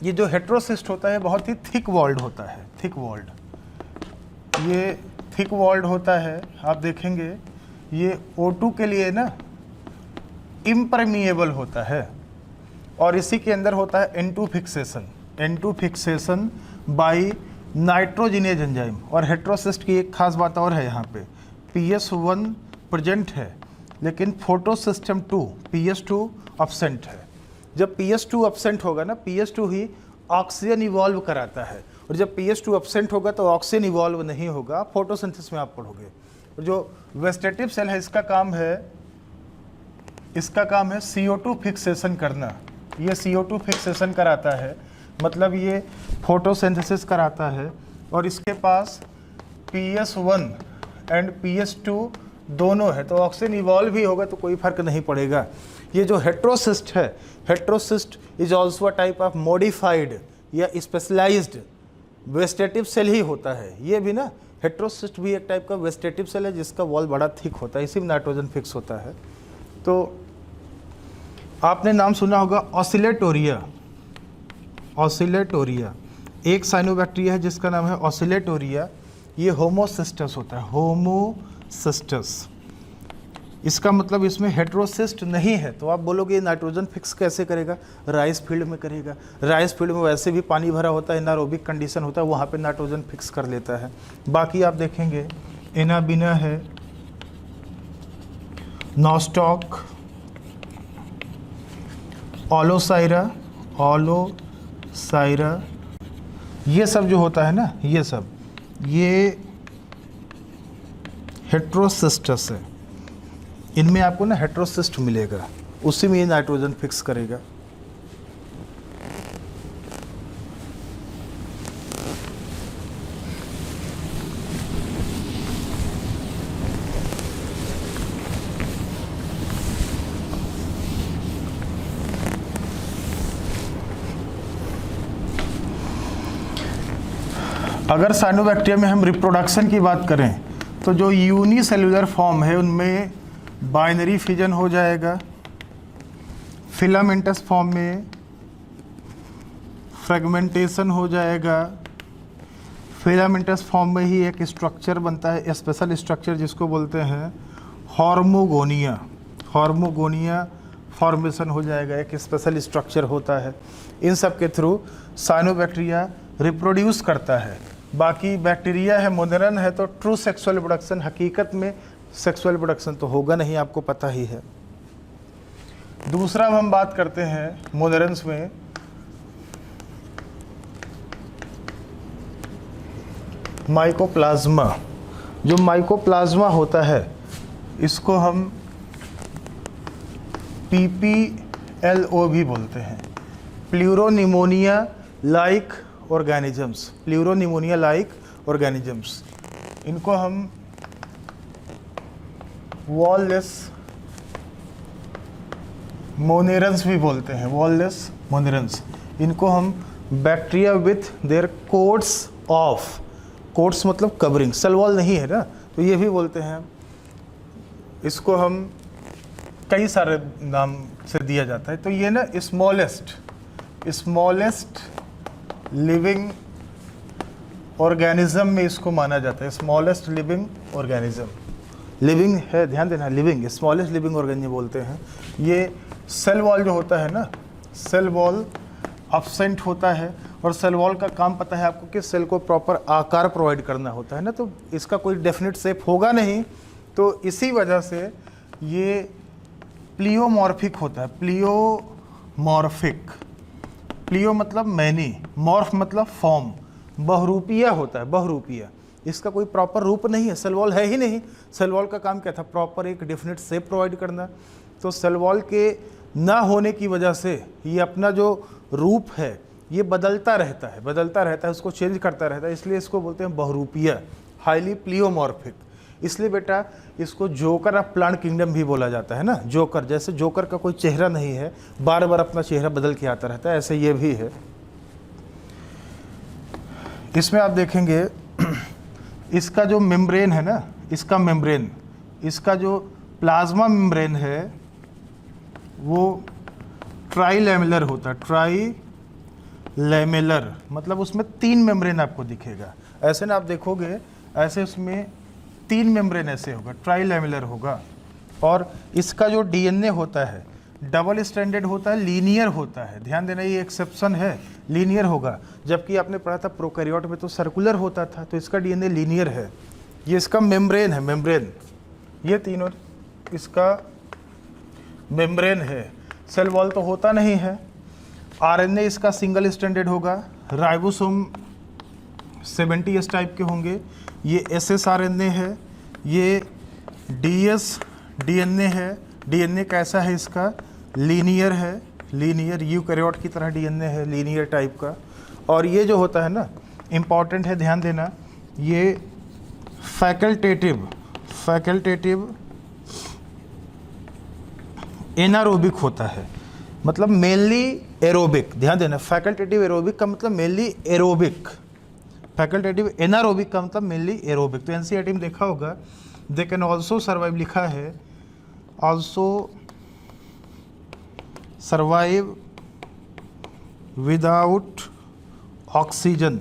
ये जो हेट्रोसिस्ट होता है बहुत ही थिक वॉल्ड होता है, थिक वॉल्ड, ये थिक वॉल्ड होता है। आप देखेंगे ये O2 के लिए ना इम्परमिएबल होता है, और इसी के अंदर होता है N2 fixation, N2 fixation by nitrogenase enzyme. और हेट्रोसिस्ट की एक खास बात और है, यहाँ पे PS1 प्रेजेंट है लेकिन फोटो सिस्टम 2 PS2 एब्सेंट है। जब PS2 एब्सेंट होगा ना, PS2 ही ऑक्सीजन इवॉल्व कराता है, और जब PS2 एब्सेंट होगा तो ऑक्सीजन इवॉल्व नहीं होगा, फोटोसिंथेसिस में आप पढ़ोगे। और जो वेजिटेटिव सेल है इसका काम है CO2 फिक्सेशन करना। ये CO2 फिक्सेशन कराता है, मतलब ये फोटोसिंथेसिस कराता है, और इसके पास PS1 एंड PS2 दोनों है, तो ऑक्सीजन इवॉल्व भी होगा तो कोई फर्क नहीं पड़ेगा। ये जो हेट्रोसिस्ट है, heterocyst is also a type of modified या स्पेशलाइज्ड वेजिटेटिव सेल ही होता है। ये भी ना, हेट्रोसिस्ट भी एक टाइप का वेजिटेटिव सेल है जिसका वॉल बड़ा थिक होता है, इसी में नाइट्रोजन फिक्स होता है। तो आपने नाम सुना होगा ऑसिलेटोरिया, ऑसिलेटोरिया एक साइनोबैक्टीरिया है जिसका नाम है ऑसिलेटोरिया। ये होमोसिस्टस होता है, होमोसिस्टस। इसका मतलब इसमें हेट्रोसिस्ट नहीं है। तो आप बोलोगे ये नाइट्रोजन फिक्स कैसे करेगा? राइस फील्ड में करेगा। राइस फील्ड में वैसे भी पानी भरा होता है, एनारोबिक कंडीशन होता है, वहाँ पे नाइट्रोजन फिक्स कर लेता है। बाकी आप देखेंगे एनाबिना है, नॉस्टॉक, ओलोसाइरा, ओलोसाइरा, ये सब जो होता है ना, ये सब ये हेट्रोसिस्टस है। इनमें आपको ना हेट्रोसिस्ट मिलेगा, उसी में ये नाइट्रोजन फिक्स करेगा। अगर साइनोबैक्टीरिया में हम रिप्रोडक्शन की बात करें तो जो यूनिसेल्युलर फॉर्म है उनमें बाइनरी फिजन हो जाएगा, फिलामेंटस फॉर्म में फ्रेगमेंटेशन हो जाएगा। फिलामेंटस फॉर्म में ही एक स्ट्रक्चर बनता है, स्पेशल स्ट्रक्चर जिसको बोलते हैं हॉर्मोगोनिया। हॉर्मोगोनिया फॉर्मेशन हो जाएगा, एक स्पेशल स्ट्रक्चर होता है। इन सब के थ्रू साइनोबैक्टीरिया रिप्रोड्यूस करता है। बाकी बैक्टीरिया है, मोनेरन है, तो ट्रू सेक्सुअल रिप्रोडक्शन, हकीकत में सेक्सुअल रिप्रोडक्शन तो होगा नहीं, आपको पता ही है। दूसरा हम बात करते हैं मोनेरन्स में माइकोप्लाज्मा। जो माइकोप्लाज्मा होता है इसको हम PPLO भी बोलते हैं, pleuropneumonia like organisms. Pleuropneumonia like organisms, इनको हम वॉललेस मोनेरन्स भी बोलते हैं, वॉललेस मोनेरन्स। इनको हम bacteria with their quotes of, quotes मतलब कवरिंग, सेल वॉल नहीं है ना, तो ये भी बोलते हैं। इसको हम कई सारे नाम से दिया जाता है। तो ये ना स्मॉलेस्ट लिविंग ऑर्गेनिज्म में इसको माना जाता है। स्मॉलेस्ट लिविंग ऑर्गेनिज्म, लिविंग है, ध्यान देना, लिविंग, स्मॉलेस्ट लिविंग ऑर्गेनिज्म बोलते हैं। ये सेल वॉल जो होता है ना, सेल वॉल एब्सेंट होता है, और सेल वॉल का काम पता है आपको कि सेल को प्रॉपर आकार प्रोवाइड करना होता है ना, तो इसका कोई डेफिनेट शेप होगा नहीं, तो इसी वजह से ये प्लियोमॉर्फिक होता है। प्लियोमॉर्फिक, प्लियो मतलब मैनी, मॉर्फ मतलब फॉर्म, बहुरूपिया होता है, बहुरूपिया। इसका कोई प्रॉपर रूप नहीं है, सेल वॉल है ही नहीं। सेल वॉल का काम क्या था? प्रॉपर एक डेफिनेट शेप प्रोवाइड करना। तो सेल वॉल के ना होने की वजह से ये अपना जो रूप है ये बदलता रहता है, उसको चेंज करता रहता है, इसलिए इसको बोलते हैं बहुरूपिया, हाईली प्लियोमॉर्फिक। इसलिए बेटा इसको जोकर ऑफ प्लांट किंगडम भी बोला जाता है ना। जोकर, जैसे जोकर का कोई चेहरा नहीं है, बार बार अपना चेहरा बदल के आता रहता है, ऐसे ये भी है। इसमें आप देखेंगे इसका जो मेम्ब्रेन है ना, इसका मेम्ब्रेन, इसका जो प्लाज्मा मेम्ब्रेन है वो ट्राइलैमेलर होता है। ट्राइलैमेलर मतलब उसमें 3 मेम्ब्रेन आपको दिखेगा। ऐसे ना आप देखोगे, ऐसे उसमें 3 मेम्ब्रेन ऐसे होगा, ट्राइलैमेलर होगा। और इसका जो DNA होता है डबल स्टैंडर्ड होता है, लीनियर होता है। ध्यान देना, ये एक्सेप्शन है, लीनियर होगा। जबकि आपने पढ़ा था प्रोकैरियोट में तो सर्कुलर होता था, तो इसका DNA लीनियर है। ये इसका मेम्ब्रेन है, मेम्ब्रेन, ये तीनों इसका मेम्ब्रेन है। सेल वॉल तो होता नहीं है। RNA इसका सिंगल स्टैंडर्ड होगा, राइबोसोम 70S टाइप के होंगे। ये ssRNA है, ये dsDNA है। DNA कैसा है इसका? लीनियर है, लीनियर, यूकैरियोट की तरह DNA है, लीनियर टाइप का। और ये जो होता है ना, इम्पॉर्टेंट है, ध्यान देना, ये फैकल्टेटिव एनारोबिक होता है, मतलब मेनली एरोबिक। ध्यान देना, फैकल्टेटिव एरोबिक का मतलब मेनली एरोबिक, फैकल्टेटिव एनारोबिक का मतलब मेनली एरोबिक। तो NCERT में देखा होगा, दे कैन ऑल्सो सर्वाइव, लिखा है ऑल्सो सर्वाइव विदाउट ऑक्सीजन।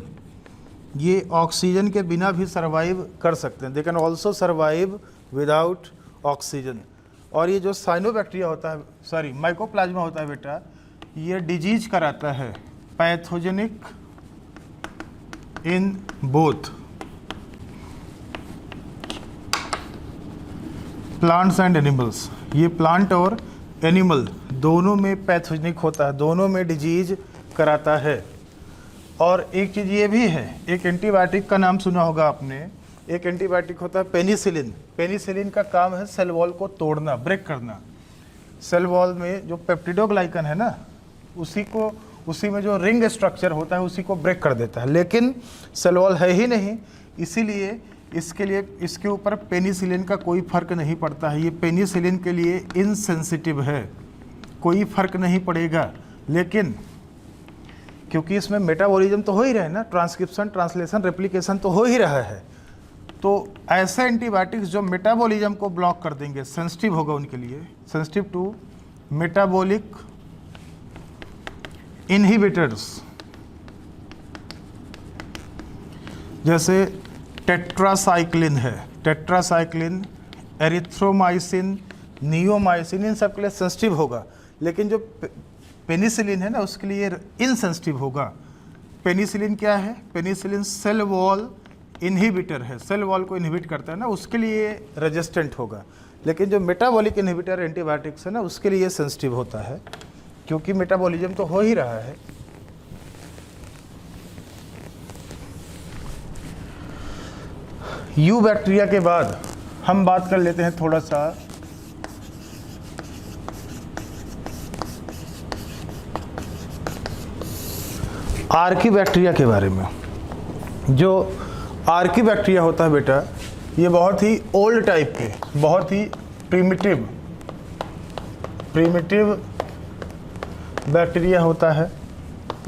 ये ऑक्सीजन के बिना भी सर्वाइव कर सकते हैं, they can also survive without oxygen. और ये जो साइनोबैक्टीरिया होता है, सॉरी माइकोप्लाज्मा होता है बेटा, ये डिजीज कराता है, pathogenic in both plants and animals. ये प्लांट और एनिमल दोनों में पैथोजेनिक होता है, दोनों में डिजीज कराता है। और एक चीज़ ये भी है, एक एंटीबायोटिक का नाम सुना होगा आपने, एक एंटीबायोटिक होता है पेनिसिलिन। पेनिसिलिन का काम है सेल वॉल को तोड़ना, ब्रेक करना। सेल वॉल में जो पेप्टिडोग्लाइकन है ना, उसी में जो रिंग स्ट्रक्चर होता है उसी को ब्रेक कर देता है, लेकिन सेल वॉल है ही नहीं, इसीलिए इसके ऊपर पेनिसिलिन का कोई फर्क नहीं पड़ता है। ये पेनिसिलिन के लिए इनसेंसिटिव है, कोई फर्क नहीं पड़ेगा। लेकिन क्योंकि इसमें मेटाबॉलिज्म तो हो ही रहा है ना, ट्रांसक्रिप्शन, ट्रांसलेशन, रेप्लिकेशन तो हो ही रहा है, तो ऐसे एंटीबायोटिक्स जो मेटाबॉलिज्म को ब्लॉक कर देंगे, सेंसिटिव होगा उनके लिए, सेंसिटिव टू मेटाबॉलिक इनहिबिटर्स, जैसे टेट्रासाइक्लिन है, टेट्रासाइक्लिन, एरिथ्रोमाइसिन, नियोमाइसिन, इन सब के लिए सेंसिटिव होगा, लेकिन जो पेनिसिलिन है ना उसके लिए इनसेंसिटिव होगा। पेनिसिलिन क्या है? पेनिसिलिन सेल वॉल इनहिबिटर है, सेल वॉल को इनहिबिट करता है ना, उसके लिए रेजिस्टेंट होगा। लेकिन जो मेटाबॉलिक इनहिबिटर एंटीबायोटिक्स है ना उसके लिए सेंसिटिव होता है, क्योंकि मेटाबॉलिज्म तो हो ही रहा है। यू बैक्टीरिया के बाद हम बात कर लेते हैं थोड़ा सा आर्की बैक्टीरिया के बारे में। जो आर्की बैक्टीरिया होता है बेटा, ये बहुत ही ओल्ड टाइप के, बहुत ही प्रिमिटिव बैक्टीरिया होता है,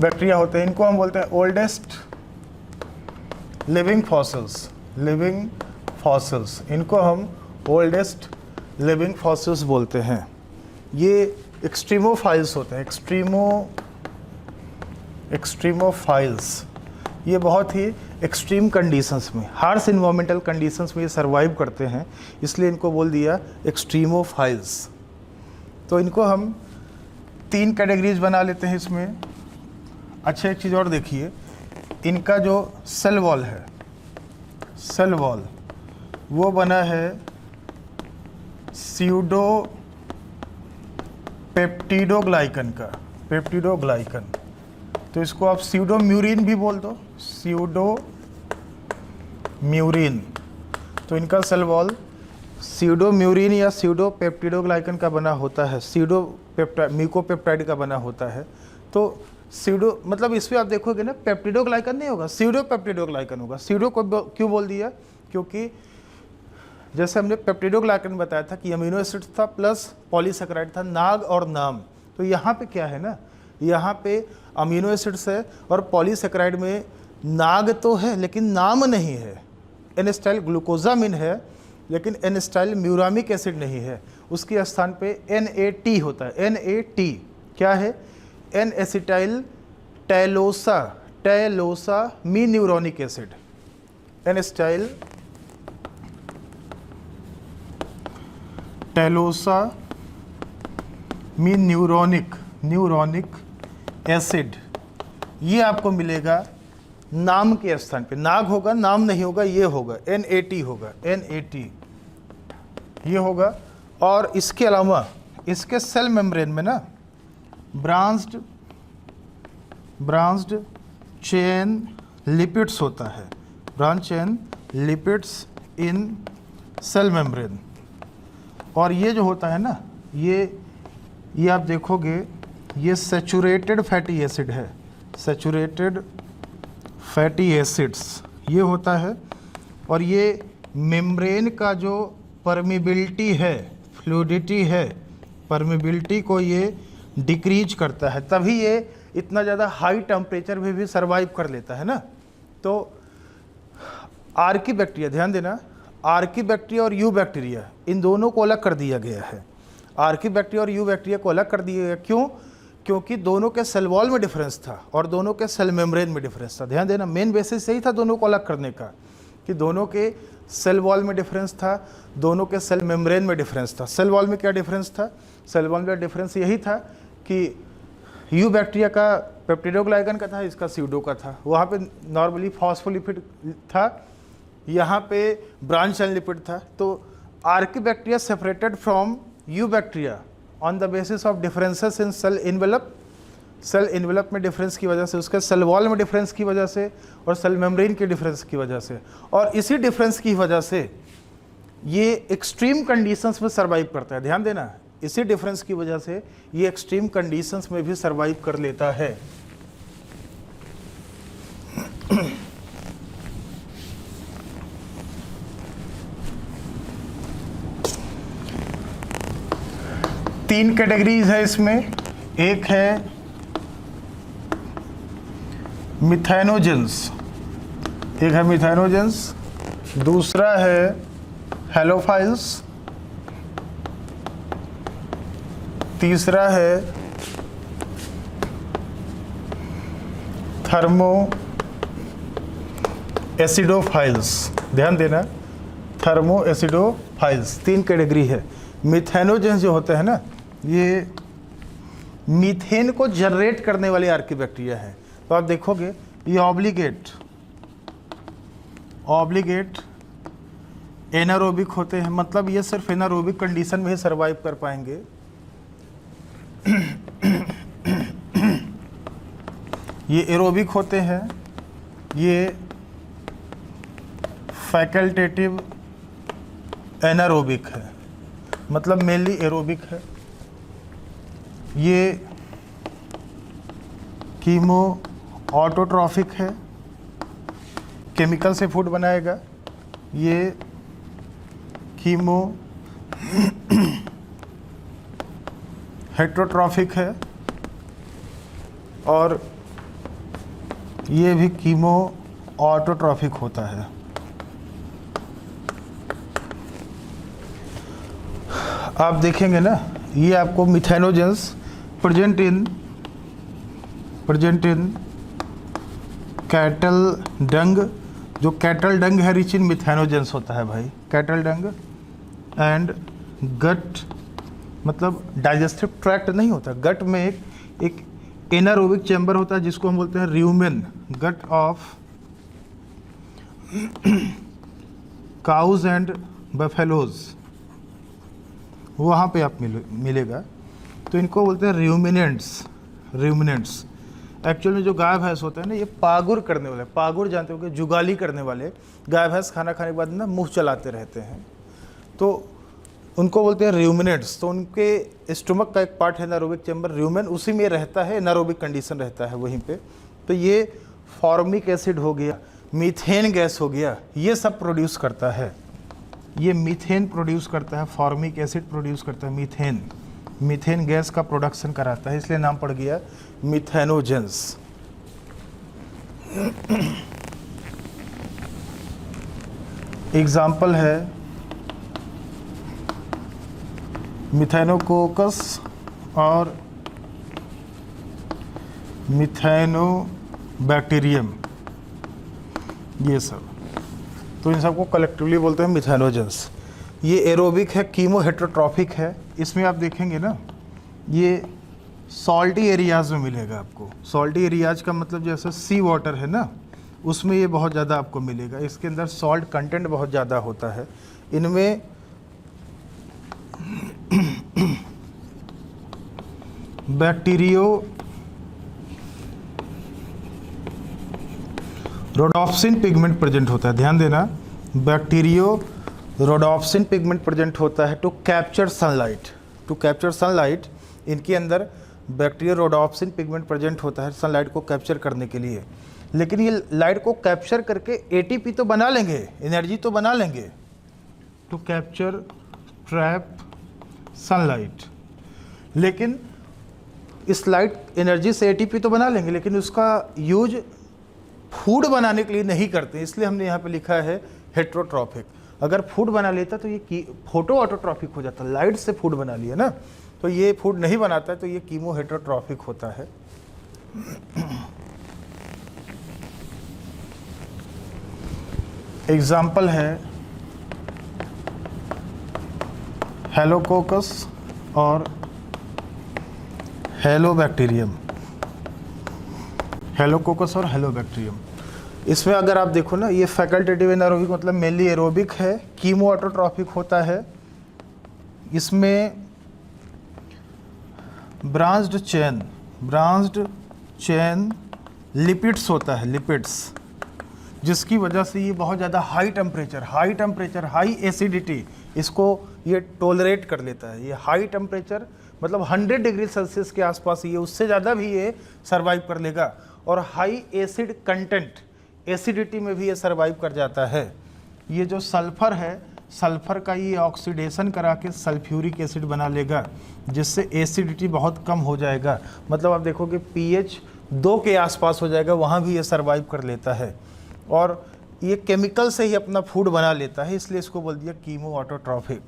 बैक्टीरिया होते हैं। इनको हम बोलते हैं ओल्डेस्ट लिविंग फॉसिल्स, इनको हम ओल्डेस्ट लिविंग फॉसिल्स बोलते हैं। ये एक्सट्रीमोफाइल्स होते हैं, एक्सट्रीमोफाइल्स। ये बहुत ही एक्सट्रीम कंडीशंस में, हार्श इन्वायरमेंटल कंडीशंस में ये सर्वाइव करते हैं, इसलिए इनको बोल दिया एक्सट्रीमोफाइल्स। तो इनको हम 3 कैटेगरीज बना लेते हैं इसमें। अच्छा, एक चीज़ और देखिए, इनका जो सेल वॉल है, सेल वॉल वो बना है स्यूडो पेप्टिडोग्लाइकन का, पेप्टिडोग्लाइकन। तो इसको आप स्यूडोम्यूरिन भी बोल दो, स्यूडोम्यूरिन। तो इनका सेल वॉल स्यूडोम्यूरिन या स्यूडोपेप्टिडोग्लाइकन का बना होता है, म्यूकोपेप्टाइड का बना होता है। तो स्यूडो मतलब इस पर आप देखोगे ना, पेप्टिडोग्लाइकन नहीं होगा, स्यूडोपेप्टिडोग्लाइकन होगा। स्यूडो को क्यों बोल दिया? क्योंकि जैसे हमने पेप्टिडोग्लाइकन बताया था कि अमीनो एसिड था प्लस पॉलीसेकेराइड था, नाग और नाम। तो यहाँ पे क्या है ना, यहाँ पे अमीनो एसिड्स है और पॉलीसेकेराइड में नाग तो है लेकिन नाम नहीं है। एन स्टाइल ग्लूकोजामिन है लेकिन एन स्टाइल म्यूरामिक एसिड नहीं है, उसके स्थान पे NAT होता है। NAT क्या है? एन एसिटाइल टैलोसा मी न्यूरोनिक एसिड, एन स्टाइल टैलोसा मी न्यूरोनिक एसिड। ये आपको मिलेगा नाम के स्थान पे, नाग होगा, नाम नहीं होगा, ये होगा NAT होगा, NAT ये होगा। और इसके अलावा इसके सेल मेम्ब्रेन में ना ब्रांच्ड चेन लिपिड्स होता है, branch chain lipids in cell membrane. और ये जो होता है ना, ये आप देखोगे, ये सैचुरेटेड फैटी एसिड है, सैचुरेटेड फैटी एसिड्स ये होता है। और ये मेम्ब्रेन का जो परमिबिलिटी है, फ्लूइडिटी है, परमिबिलिटी को ये डिक्रीज करता है, तभी ये इतना ज़्यादा हाई टेम्परेचर में भी सर्वाइव कर लेता है ना। तो आर्की बैक्टीरिया, ध्यान देना, आर्की बैक्टीरिया और यू बैक्टीरिया इन दोनों को अलग कर दिया गया है। आर्की बैक्टीरिया और यू बैक्टीरिया को अलग कर दिया गया, क्यों? क्योंकि दोनों के सेल वॉल में डिफरेंस था और दोनों के सेल मेम्ब्रेन में डिफरेंस था। ध्यान देना, मेन बेसिस यही था दोनों को अलग करने का, कि दोनों के सेल वॉल में डिफरेंस था, दोनों के सेल मेम्ब्रेन में डिफरेंस था। सेल वॉल में क्या डिफरेंस था? सेल वॉल में डिफरेंस यही था कि यू बैक्टीरिया का पेप्टिडोग्लाइकन का था, इसका स्यूडो का था। वहाँ पे नॉर्मली फॉस्फोलिपिड था, यहाँ पे ब्रांच चेन लिपिड था। तो archaebacteria separated from eubacteria on the basis of differences in cell envelope, cell envelope में डिफरेंस की वजह से, उसके सेल वॉल में डिफरेंस की वजह से और सेल मेम्ब्रेन के डिफरेंस की वजह से। और इसी डिफरेंस की वजह से ये एक्सट्रीम कंडीशंस में सर्वाइव करता है। ध्यान देना, इसी डिफरेंस की वजह से ये एक्सट्रीम कंडीशंस में भी सर्वाइव कर लेता है। तीन कैटेगरीज है इसमें, एक है मिथेनोजेंस, एक है मिथेनोजेंस, दूसरा है हेलोफाइल्स, तीसरा है थर्मो एसिडोफाइल्स, ध्यान देना, थर्मो एसिडोफाइल्स 3 कैटेगरी है। मिथेनोजेंस जो होते हैं ना, ये मीथेन को जनरेट करने वाले आर्किबैक्टीरिया है। तो आप देखोगे ये ऑब्लिगेट एनारोबिक होते हैं, मतलब ये सिर्फ एनारोबिक कंडीशन में ही सर्वाइव कर पाएंगे। ये एरोबिक होते हैं, ये फैकल्टेटिव एनारोबिक है, मतलब मेनली एरोबिक है। ये कीमो ऑटोट्रॉफिक है, केमिकल से फूड बनाएगा। ये कीमो हेट्रोट्रॉफिक है, और ये भी कीमो ऑटोट्रॉफिक होता है। आप देखेंगे ना, ये आपको मिथेनोजेंस प्रेजेंट इन कैटल डंग, जो कैटल डंग है रिच इन मिथेनोजेंस होता है भाई, कैटल डंग। एंड गट, मतलब डाइजेस्टिव ट्रैक्ट नहीं होता, गट में एक एनारोबिक चैम्बर होता है जिसको हम बोलते हैं rumen, gut of cows and buffaloes, वहाँ पे आप मिलेगा। तो इनको बोलते हैं र्यूमिनेंट्स। एक्चुअल में जो गाय भैंस होता है ना, ये पागुर करने वाले, पागुर जानते हो कि जुगाली करने वाले, गाय भैंस खाना खाने के बाद ना मुंह चलाते रहते हैं, तो उनको बोलते हैं र्यूमिनेंट्स। तो उनके स्टमक का एक पार्ट है एनारोबिक चैम्बर, र्यूमेन, उसी में रहता है, एनारोबिक कंडीशन रहता है वहीं पे। तो ये फॉर्मिक एसिड हो गया, मीथेन गैस हो गया, ये सब प्रोड्यूस करता है। ये मीथेन प्रोड्यूस करता है, फॉर्मिक एसिड प्रोड्यूस करता है, मीथेन गैस का प्रोडक्शन कराता है, इसलिए नाम पड़ गया मिथेनोजेंस। एग्जाम्पल है मिथेनोकोकस और मिथेनोबैक्टीरियम, ये सब। तो इन सबको कलेक्टिवली बोलते हैं मिथेनोजेंस। ये एरोबिक है, कीमो हेट्रोट्रॉफिक है। इसमें आप देखेंगे ना, ये सॉल्टी एरियाज़ में मिलेगा आपको। सॉल्टी एरियाज का मतलब जैसे सी वाटर है ना, उसमें ये बहुत ज़्यादा आपको मिलेगा। इसके अंदर सॉल्ट कंटेंट बहुत ज़्यादा होता है। इनमें बैक्टीरियो रोडोप्सिन पिगमेंट प्रेजेंट होता है, ध्यान देना, बैक्टीरियो रोडोप्सिन पिगमेंट प्रेजेंट होता है टू कैप्चर सनलाइट। इनके अंदर बैक्टीरिया रोडोप्सिन पिगमेंट प्रेजेंट होता है सनलाइट को कैप्चर करने के लिए। लेकिन ये लाइट को कैप्चर करके एटीपी तो बना लेंगे, एनर्जी तो बना लेंगे, टू कैप्चर ट्रैप सनलाइट। लेकिन इस लाइट एनर्जी से एटीपी तो बना लेंगे, लेकिन उसका यूज फूड बनाने के लिए नहीं करते, इसलिए हमने यहाँ पे लिखा है हेट्रोट्रॉफिक। अगर फूड बना लेता तो ये फोटो ऑटोट्रॉफिक हो जाता, लाइट से फूड बना लिया ना, तो ये फूड नहीं बनाता है, तो ये कीमो हेट्रोट्रॉफिक होता है। एग्जाम्पल है हेलोकोकस और हेलोबैक्टीरियम। हेलोकोकस और हेलोबैक्टीरियम, इसमें अगर आप देखो ना, ये फैकल्टेटिव एनारोबिक मतलब मेनली एरोबिक है, कीमो ऑटोट्रॉफिक होता है। इसमें ब्रांच्ड चेन लिपिड्स होता है, लिपिड्स, जिसकी वजह से ये बहुत ज़्यादा हाई टेम्परेचर, हाई एसिडिटी, इसको ये टॉलरेट कर लेता है। ये हाई टेम्परेचर मतलब 100 डिग्री सेल्सियस के आसपास, ये उससे ज़्यादा भी ये सर्वाइव कर लेगा। और हाई एसिड कंटेंट, एसिडिटी में भी ये सर्वाइव कर जाता है। ये जो सल्फ़र है, सल्फ़र का ये ऑक्सीडेशन करा के सल्फ्यूरिक एसिड बना लेगा, जिससे एसिडिटी बहुत कम हो जाएगा। मतलब आप देखोगे pH 2 के आसपास हो जाएगा, वहाँ भी ये सर्वाइव कर लेता है। और ये केमिकल से ही अपना फूड बना लेता है, इसलिए इसको बोल दिया कीमो ऑटोट्रॉफिक।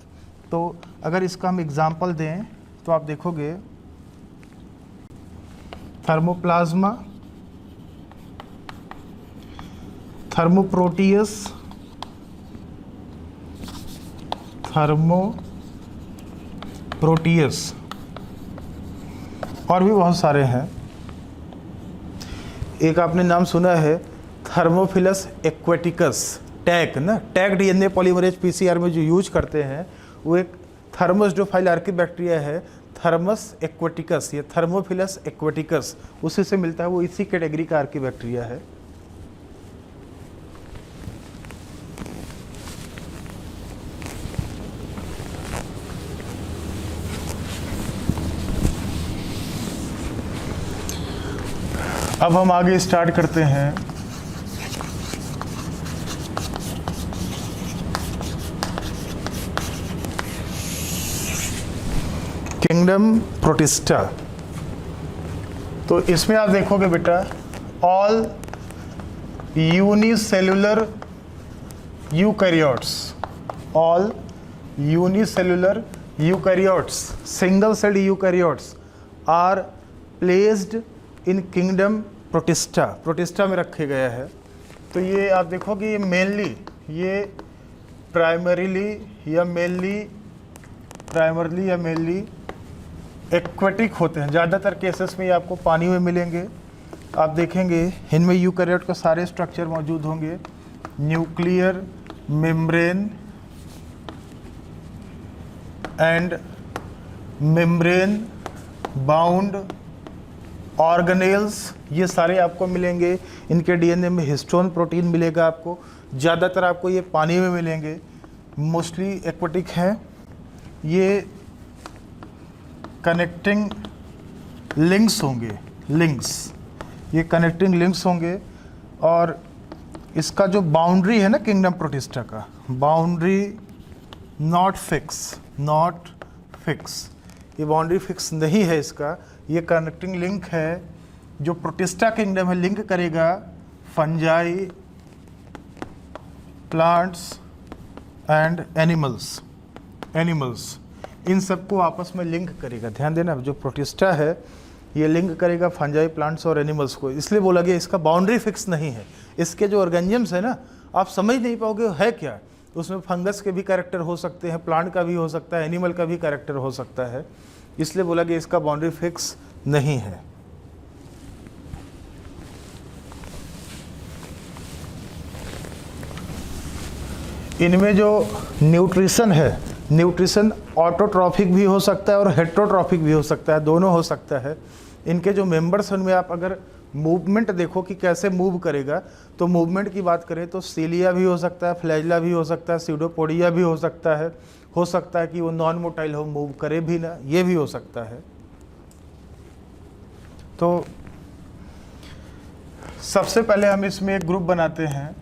तो अगर इसका हम एग्जाम्पल दें तो आप देखोगे थर्मोप्लाज्मा थर्मोप्रोटियस, थर्मोप्रोटियस, और भी बहुत सारे हैं। एक आपने नाम सुना है थर्मोफिलस एक्वेटिकस, टैग ना, टैग डीएनए पॉलीमरेज पीसीआर में जो यूज करते हैं वो एक थर्मस जो फाइलार्की बैक्टीरिया है, थर्मस एक्वेटिकस या थर्मोफिलस एक्वेटिकस, उसी से मिलता है, वो इसी कैटेगरी का आर्की बैक्टीरिया है। अब हम आगे स्टार्ट करते हैं। Kingdom Protista. तो इसमें आप देखोगे बेटा, all unicellular eukaryotes, all unicellular eukaryotes, single celled eukaryotes are placed in kingdom Protista, Protista में रखे गया है। तो ये आप देखोगे, ये मेनली, ये प्राइमरीली या मेनली एक्वेटिक होते हैं। ज़्यादातर केसेस में ये आपको पानी में मिलेंगे। आप देखेंगे इनमें यूकैरियोट का सारे स्ट्रक्चर मौजूद होंगे, nuclear, membrane and membrane bound organelles, ये सारे आपको मिलेंगे। इनके डीएनए में हिस्टोन प्रोटीन मिलेगा आपको। ज़्यादातर आपको ये पानी में मिलेंगे, मोस्टली एक्वेटिक हैं। ये कनेक्टिंग लिंक्स होंगे, ये कनेक्टिंग लिंक्स होंगे। और इसका जो बाउंड्री है ना किंगडम प्रोटिस्टा का, बाउंड्री नॉट फिक्स, ये बाउंड्री फिक्स नहीं है इसका। ये कनेक्टिंग लिंक है जो प्रोटिस्टा किंगडम है, लिंक करेगा फंजाई, प्लांट्स एंड एनिमल्स, इन सबको आपस में लिंक करेगा। ध्यान देना, जो प्रोटिस्टा है ये लिंक करेगा फंजाई, प्लांट्स और एनिमल्स को। इसलिए बोला गया इसका बाउंड्री फिक्स नहीं है। इसके जो ऑर्गेनिजम्स है ना, आप समझ नहीं पाओगे है क्या। उसमें फंगस के भी कैरेक्टर हो सकते हैं, प्लांट का भी हो सकता है, एनिमल का भी कैरेक्टर हो सकता है। इसलिए बोला गया इसका बाउंड्री फिक्स नहीं है। इनमें जो न्यूट्रिशन है, न्यूट्रिशन ऑटोट्रॉफिक भी हो सकता है और हेट्रोट्रॉफिक भी हो सकता है, दोनों हो सकता है। इनके जो मेंबर्स हैं उनमें आप अगर मूवमेंट देखो कि कैसे मूव करेगा, तो मूवमेंट की बात करें तो सीलिया भी हो सकता है, फ्लैजिला भी हो सकता है, सीडोपोडिया भी हो सकता है कि वो नॉन मोटाइल हो, मूव करे भी ना, ये भी हो सकता है। तो सबसे पहले हम इसमें एक ग्रुप बनाते हैं,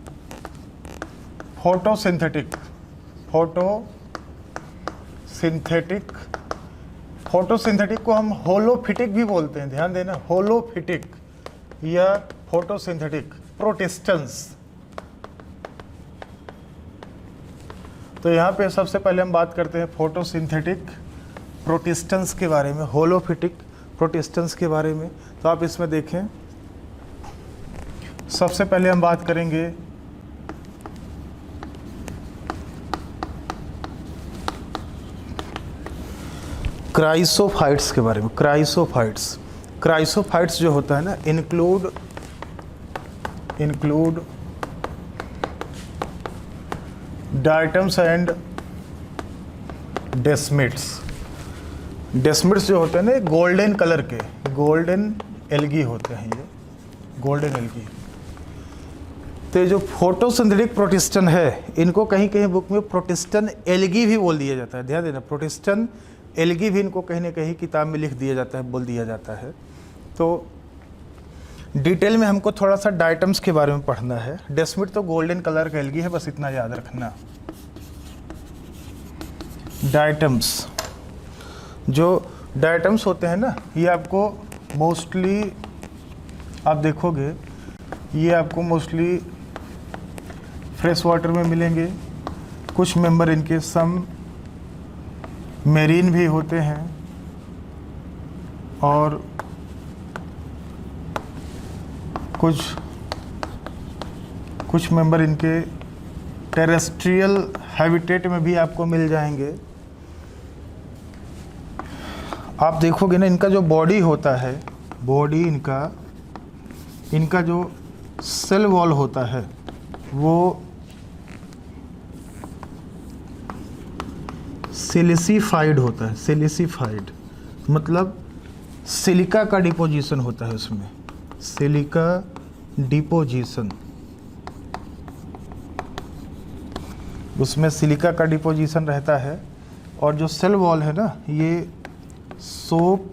फोटोसिंथेटिक को हम होलोफिटिक भी बोलते हैं। ध्यान देना, होलोफिटिक या फोटोसिंथेटिक प्रोटिस्टेंस। तो यहाँ पे सबसे पहले हम बात करते हैं फोटोसिंथेटिक प्रोटिस्टेंस के बारे में, होलोफिटिक प्रोटिस्टेंस के बारे में। तो आप इसमें देखें, सबसे पहले हम बात करेंगे क्राइसोफाइट्स के बारे में। क्राइसोफाइट्स जो होता है ना, इंक्लूड डायटम्स एंड डेस्मिड्स जो होते हैं ना, गोल्डन कलर के, गोल्डन एल्गी होते हैं, ये गोल्डन एल्गी। तो जो फोटोसिंथेटिक प्रोटिस्टन है, इनको कहीं कहीं बुक में प्रोटिस्टन एल्गी भी बोल दिया जाता है। ध्यान देना, प्रोटिस्टन एल्गी भी इनको कहीं ना कहीं किताब में लिख दिया जाता है, बोल दिया जाता है। तो डिटेल में हमको थोड़ा सा डायटम्स के बारे में पढ़ना है। डेस्मिड तो गोल्डन कलर का एल्गी है, बस इतना याद रखना। डायटम्स, जो डायटम्स होते हैं ना, ये आपको मोस्टली आप देखोगे, ये आपको मोस्टली फ्रेश वाटर में मिलेंगे। कुछ मेंबर इनके सम मेरीन भी होते हैं और कुछ मेंबर इनके टेरेस्ट्रियल हैबिटेट में भी आपको मिल जाएंगे। आप देखोगे ना, इनका जो बॉडी होता है, बॉडी इनका जो सेल वॉल होता है वो सिलिसिफाइड होता है। सिलिसिफाइड मतलब सिलिका का डिपोजिशन होता है उसमें, सिलिका डिपोजिशन, उसमें सिलिका का डिपोजिशन रहता है। और जो सेल वॉल है ना, ये सोप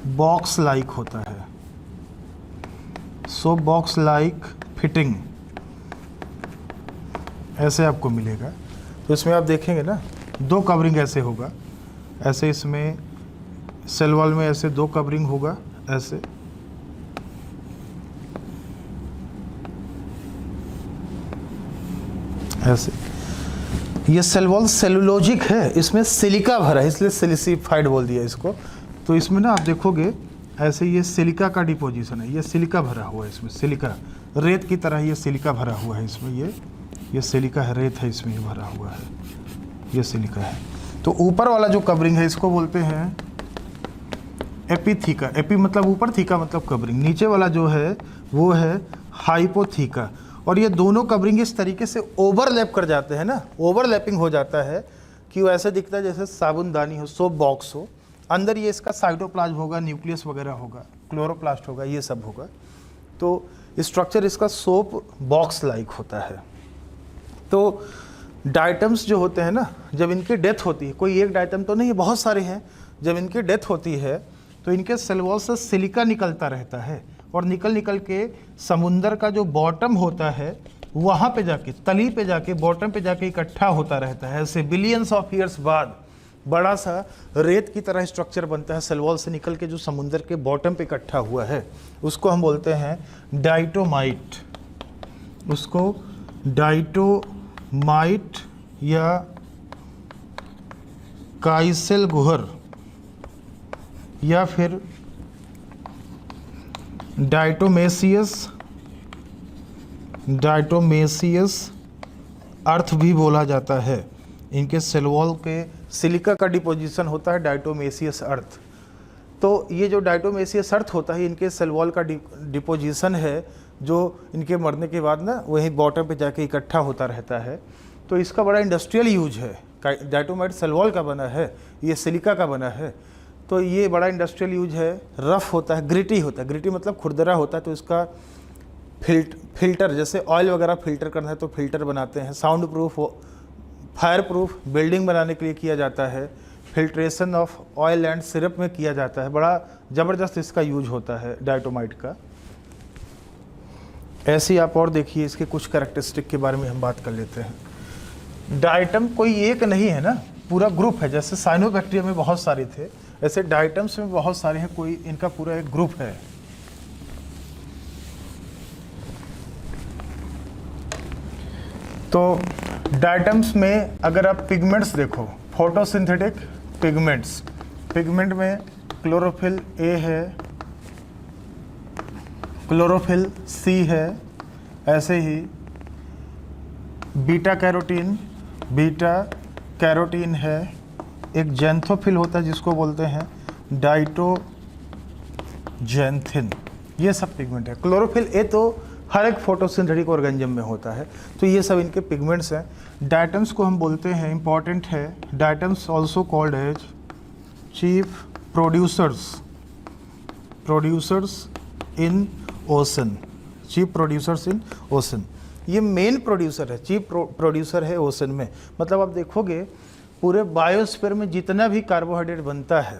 बॉक्स लाइक होता है, सोप बॉक्स लाइक फिटिंग ऐसे आपको मिलेगा। तो इसमें आप देखेंगे ना, दो कवरिंग ऐसे होगा, ऐसे इसमें सेल वॉल में ऐसे दो कवरिंग होगा, ऐसे ऐसे। ये सेल वॉल सेलुलोजिक है, इसमें सिलिका भरा है, इसलिए सिलिसिफाइड बोल दिया इसको। तो इसमें ना आप देखोगे ऐसे ये सिलिका का डिपोजिशन है, ये सिलिका भरा हुआ है इसमें, सिलिका रेत की तरह ये सिलिका भरा हुआ है इसमें, ये सिलिका है, रेत है इसमें, ये भरा हुआ है, ये सिलिका है। तो ऊपर वाला जो कवरिंग है इसको बोलते हैं एपिथीका। एपी मतलब ऊपर, थीका मतलब कवरिंग। नीचे वाला जो है वो है हाइपोथीका। और ये दोनों कवरिंग इस तरीके से ओवरलैप कर जाते हैं ना, ओवरलैपिंग हो जाता है कि वो ऐसे दिखता है जैसे साबुनदानी हो, सोप बॉक्स हो। अंदर ये इसका साइटोप्लाज्म होगा, न्यूक्लियस वगैरह होगा, क्लोरोप्लास्ट होगा, ये सब होगा। तो स्ट्रक्चर इसका सोप बॉक्स लाइक होता है। तो डायटम्स जो होते हैं ना, जब इनकी डेथ होती है, कोई एक डायटम तो नहीं है, बहुत सारे हैं, जब इनकी डेथ होती है तो इनके सेल वॉल से सिलिका निकलता रहता है और निकल के समुंदर का जो बॉटम होता है वहाँ पे जाके, तली पे जाके, बॉटम पे जाके इकट्ठा होता रहता है। ऐसे बिलियंस ऑफ ईयर्स बाद बड़ा सा रेत की तरह स्ट्रक्चर बनता है सेल वॉल से निकल के, जो समुंदर के बॉटम पे इकट्ठा हुआ है, उसको हम बोलते हैं डाइटोमाइट। उसको डाइटोमाइट या काइसेल गुहर या फिर डाइटोमेसियस अर्थ भी बोला जाता है। इनके सेल वॉल के सिलिका का डिपोजिशन होता है डाइटोमेसियस अर्थ। तो ये जो डाइटोमेसियस अर्थ होता है, इनके सेल वॉल का डिपोजिशन है, जो इनके मरने के बाद ना वहीं बॉटम पे जाके इकट्ठा होता रहता है। तो इसका बड़ा इंडस्ट्रियल यूज है। डाइटोमाइट सेल वॉल का बना है, ये सिलिका का बना है, तो ये बड़ा इंडस्ट्रियल यूज है। रफ होता है, ग्रिटी होता है, ग्रिटी मतलब खुरदरा होता है। तो इसका फिल्टर, जैसे ऑयल वगैरह फिल्टर करना है तो फिल्टर बनाते हैं। Sound proof, fire proof building बनाने के लिए किया जाता है। Filtration of oil and syrup में किया जाता है। बड़ा ज़बरदस्त इसका यूज होता है डाइटोमाइट का। ऐसे ही आप और देखिए, इसके कुछ कैरेक्टरिस्टिक के बारे में हम बात कर लेते हैं। डाइटम कोई एक नहीं है ना, पूरा ग्रुप है। जैसे साइनोबैक्टीरिया में बहुत सारे थे, ऐसे डाइटम्स में बहुत सारे हैं, कोई इनका पूरा एक ग्रुप है। तो डाइटम्स में अगर आप पिगमेंट्स देखो, फोटोसिंथेटिक पिगमेंट्स, पिगमेंट में क्लोरोफिल ए है, क्लोरोफिल सी है, ऐसे ही बीटा कैरोटीन है, एक जैंथोफिल होता है जिसको बोलते हैं डाइटोजैंथिन। ये सब पिगमेंट है। क्लोरोफिल ए तो हर एक फोटोसिंथेटिक ऑर्गेनिज्म में होता है। तो ये सब इनके पिगमेंट्स हैं। डाइटम्स को हम बोलते हैं, इंपॉर्टेंट है, diatoms also called as chief producers in ocean. Chief producers in ocean, ये मेन प्रोड्यूसर है, चीफ प्रोड्यूसर है ओशन में। मतलब आप देखोगे पूरे बायोस्फीयर में जितना भी कार्बोहाइड्रेट बनता है,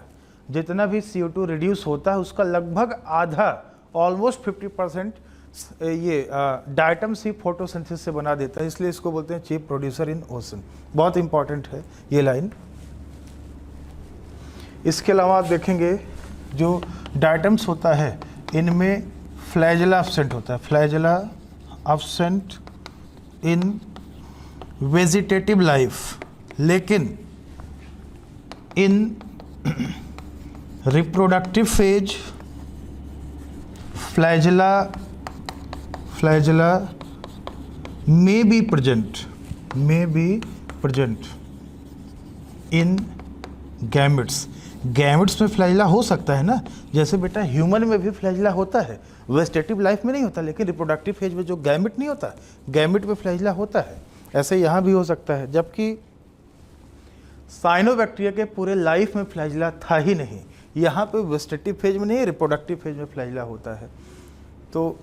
जितना भी CO2 रिड्यूस होता है, उसका लगभग आधा, ऑलमोस्ट 50% ये डाइटम्स ही फोटोसिंथेसिस से बना देता है। इसलिए इसको बोलते हैं चीफ प्रोड्यूसर इन ओशन। बहुत इंपॉर्टेंट है ये लाइन। इसके अलावा आप देखेंगे जो डाइटम्स होता है, इनमें फ्लैजेला एब्सेंट होता है। Flagella absent in vegetative life, लेकिन in reproductive phase flagella may be present in gametes। Gametes में फ्लैजिला हो सकता है ना, जैसे बेटा ह्यूमन में भी फ्लैजिला होता है, वेजिटेटिव लाइफ में नहीं होता, लेकिन रिप्रोडक्टिव फेज में जो गैमेट नहीं होता, गैमेट में फ्लैजिला होता है, ऐसे यहाँ भी हो सकता है। जबकि साइनोबैक्टीरिया के पूरे लाइफ में फ्लैजिला था ही नहीं, यहाँ पे वेजिटेटिव फेज में नहीं, रिप्रोडक्टिव फेज में फ्लैजिला होता है। तो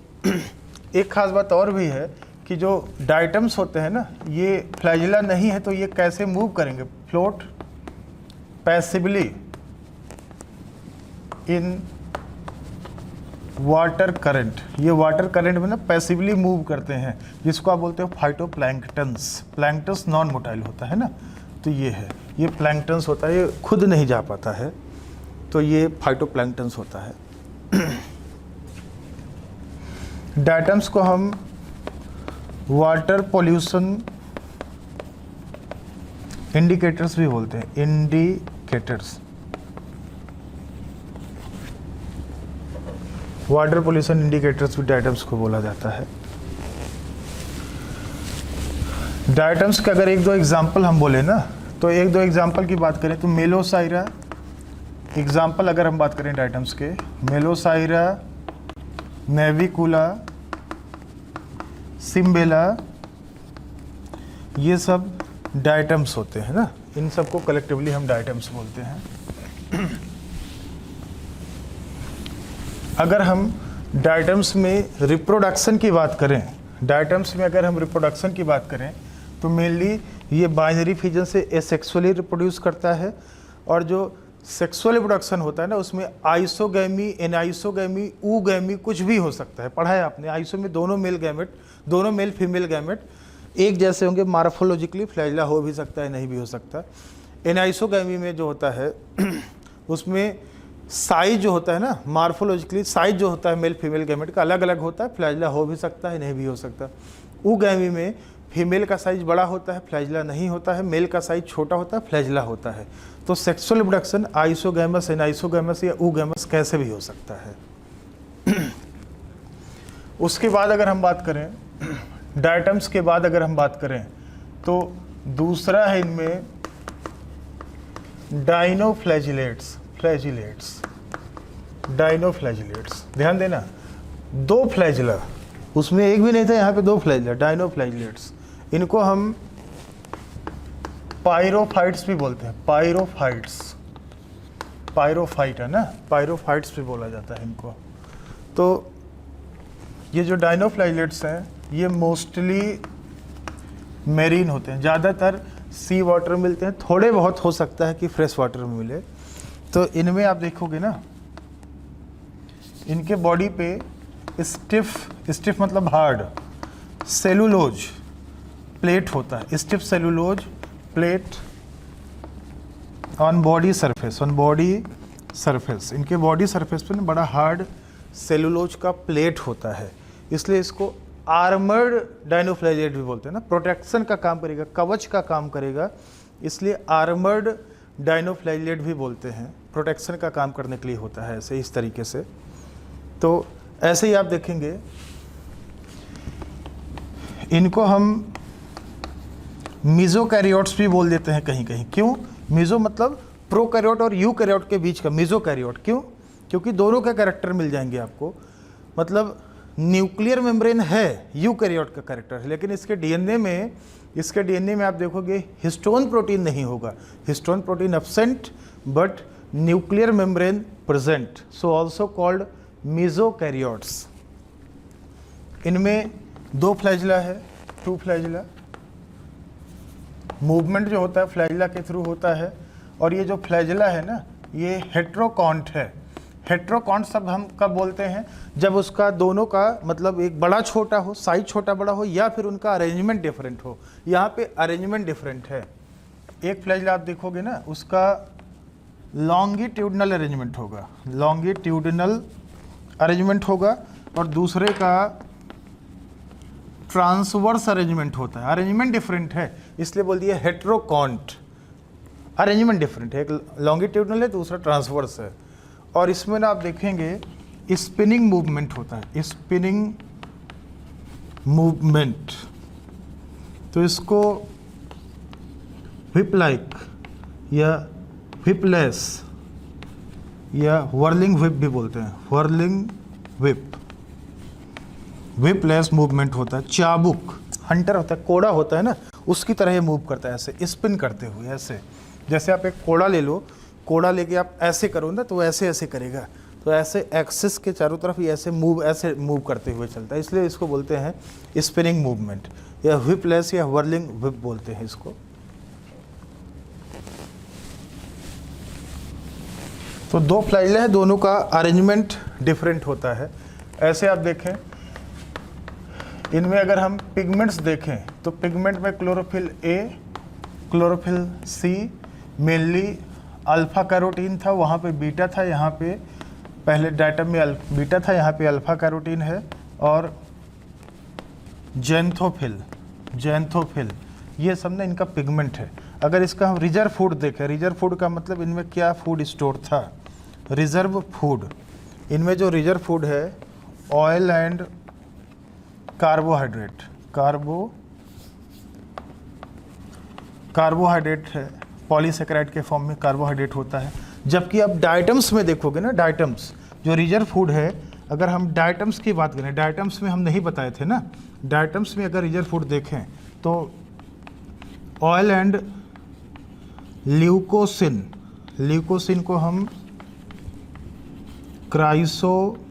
एक खास बात और भी है कि जो डाइटम्स होते हैं ना, ये फ्लैजिला नहीं है तो ये कैसे मूव करेंगे, float passively in water current. ये वाटर करंट में ना पैसिवली मूव करते हैं, जिसको आप बोलते हो फाइटोप्लैंक्टन्स। प्लैंक्टन्स नॉन मोटाइल होता है ना, तो ये है, ये प्लैंक्टन्स होता है, ये खुद नहीं जा पाता है, तो ये फाइटोप्लैंक्टन्स होता है। डाइटम्स को हम वाटर पोल्यूशन इंडिकेटर्स भी बोलते हैं, इंडिकेटर्स। वाटर पोल्यूशन इंडिकेटर्स भी डाइटम्स को बोला जाता है। डाइटम्स के अगर एक दो एग्जाम्पल हम बोले ना, तो एक दो एग्जाम्पल की बात करें तो मेलोसाइरा एग्जाम्पल अगर हम बात करें डाइटम्स के, मेलोसाइरा, नेविकुला, सिम्बेला, ये सब डाइटम्स होते हैं ना, इन सबको कलेक्टिवली हम डाइटम्स बोलते हैं। अगर हम डाइटम्स में रिप्रोडक्शन की बात करें, डाइटम्स में अगर हम रिप्रोडक्शन की बात करें तो मेनली ये बाइनरी फिजन से एसेक्सुअली रिप्रोड्यूस करता है, और जो सेक्सुअल रिप्रोडक्शन होता है ना, उसमें आइसोगैमी, एनाइसोगैमी, ऊगैमी कुछ भी हो सकता है। पढ़ा है आपने, आइसो में दोनों मेल गैमेट, दोनों मेल फीमेल गैमेट एक जैसे होंगे, मार्फोलॉजिकली फ्लैजिला हो भी सकता है, नहीं भी हो सकता। एनाइसोगैमी में जो होता है उसमें साइज जो होता है ना, मार्फोलॉजिकली साइज जो होता है मेल फीमेल गैमेट का अलग अलग होता है, फ्लैजिला हो भी सकता है, नहीं भी हो सकता। ऊगैमी में फीमेल का साइज बड़ा होता है, फ्लैजिला नहीं होता है, मेल का साइज छोटा होता है, फ्लैजिला होता है। तो सेक्सुअल रिप्रोडक्शन आइसोगैमस, एनाइसोगैमस या ऊगैमस कैसे भी हो सकता है। उसके बाद अगर हम बात करें, डाइटम्स के बाद अगर हम बात करें तो दूसरा है इनमें डाइनोफ्लैजिलेट्स। डाइनोफ्लैजिलेट्स, ध्यान देना, दो फ्लैजिला, उसमें एक भी नहीं था, यहाँ पे दो फ्लैजिला, डाइनोफ्लैजिलेट्स। इनको हम पायरोफाइट्स भी बोलते हैं, पायरोफाइट है ना, पायरोफाइट्स भी बोला जाता है इनको। तो ये जो डाइनोफ्लैजिलेट्स हैं ये मोस्टली मेरीन होते हैं, ज़्यादातर सी वाटर मिलते हैं, थोड़े बहुत हो सकता है कि फ्रेश वाटर में मिले। तो इनमें आप देखोगे ना, इनके बॉडी पे स्टिफ मतलब हार्ड सेलुलोज प्लेट होता है, stiff cellulose plate on body surface, इनके बॉडी सरफेस पे ना बड़ा हार्ड सेलुलोज का प्लेट होता है, इसलिए इसको आर्मर्ड डाइनोफ्लैजिलेट भी बोलते हैं ना, प्रोटेक्शन का काम करेगा, कवच का काम करेगा, इसलिए आर्मर्ड डाइनोफ्लैजिलेट भी बोलते हैं, प्रोटेक्शन का काम करने के लिए होता है ऐसे, इस तरीके से। तो ऐसे ही आप देखेंगे इनको हम मीजोकैरियोट्स भी बोल देते हैं कहीं कहीं। क्यों? मीजो मतलब प्रोकैरियोट और यूकैरियोट के बीच का मीजोकैरियोट। क्यों? क्योंकि दोनों का कैरेक्टर मिल जाएंगे आपको, मतलब न्यूक्लियर मेम्ब्रेन है, यूकैरियोट का कैरेक्टर है, लेकिन इसके डीएनए में आप देखोगे हिस्टोन प्रोटीन नहीं होगा, histone protein absent but nuclear membrane present, so also called mesokaryotes. इनमें दो फ्लैजिला है, टू फ्लैजिला। मूवमेंट जो होता है फ्लैजिला के थ्रू होता है, और ये जो फ्लैजिला है ना, ये हेट्रोकॉन्ट है। हेट्रोकॉन्ट शब्द हम कब बोलते हैं? जब उसका दोनों का मतलब एक बड़ा छोटा हो, साइज छोटा बड़ा हो, या फिर उनका अरेंजमेंट डिफरेंट हो। यहाँ पे अरेंजमेंट डिफरेंट है। एक फ्लैजिला आप देखोगे ना, उसका लॉन्गिट्यूडनल अरेंजमेंट होगा, लॉन्गिट्यूडनल अरेंजमेंट होगा, और दूसरे का ट्रांसवर्स अरेंजमेंट होता है। अरेंजमेंट डिफरेंट है, इसलिए बोल दिया हेट्रोकॉन्ट। अरेंजमेंट डिफरेंट है, एक लॉन्गिट्यूडनल है, दूसरा ट्रांसवर्स है। और इसमें ना आप देखेंगे स्पिनिंग मूवमेंट होता है, स्पिनिंग मूवमेंट। तो इसको व्हिप लाइक या व्हिपलेस या व्हर्लिंग व्हिप भी बोलते हैं। व्हर्लिंग व्हिप, व्हिपलेस मूवमेंट होता है। चाबुक, हंटर होता है, कोड़ा होता है ना, उसकी तरह ये मूव करता है, ऐसे स्पिन करते हुए। ऐसे जैसे आप एक कोड़ा ले लो, कोड़ा लेके आप ऐसे करो ना तो ऐसे ऐसे करेगा, तो ऐसे एक्सिस के चारों तरफ ये ऐसे मूव करते हुए चलता है, इसलिए इसको बोलते हैं स्पिनिंग मूवमेंट या व्हिपलेस या व्हर्लिंग व्हिप बोलते हैं इसको। तो दो फ्लाइले हैं, दोनों का अरेंजमेंट डिफरेंट होता है। ऐसे आप देखें, इनमें अगर हम पिगमेंट्स देखें तो पिगमेंट में chlorophyll a, chlorophyll c, mainly alpha carotene था, वहाँ पे बीटा था, यहाँ पे पहले डायटम में बीटा था, यहाँ पे अल्फा कैरोटीन है, और जैंथोफिल, जैंथोफिल, ये सब ना इनका पिगमेंट है। अगर इसका हम रिजर्व फूड देखें, रिजर्व फूड का मतलब इनमें क्या फूड स्टोर था, रिजर्व फूड, इनमें जो रिजर्व फूड है ऑयल एंड कार्बोहाइड्रेट, कार्बोहाइड्रेट है, पॉलीसेकेराइड के फॉर्म में कार्बोहाइड्रेट होता है। जबकि आप डाइटम्स में देखोगे ना, डाइटम्स जो रिजर्व फूड है, अगर हम डाइटम्स की बात करें, डाइटम्स में हम नहीं बताए थे ना, डाइटम्स में अगर रिजर्व फूड देखें तो ऑयल एंड ल्यूकोसिन, ल्यूकोसिन को हम क्राइसोलेमिनेरिन,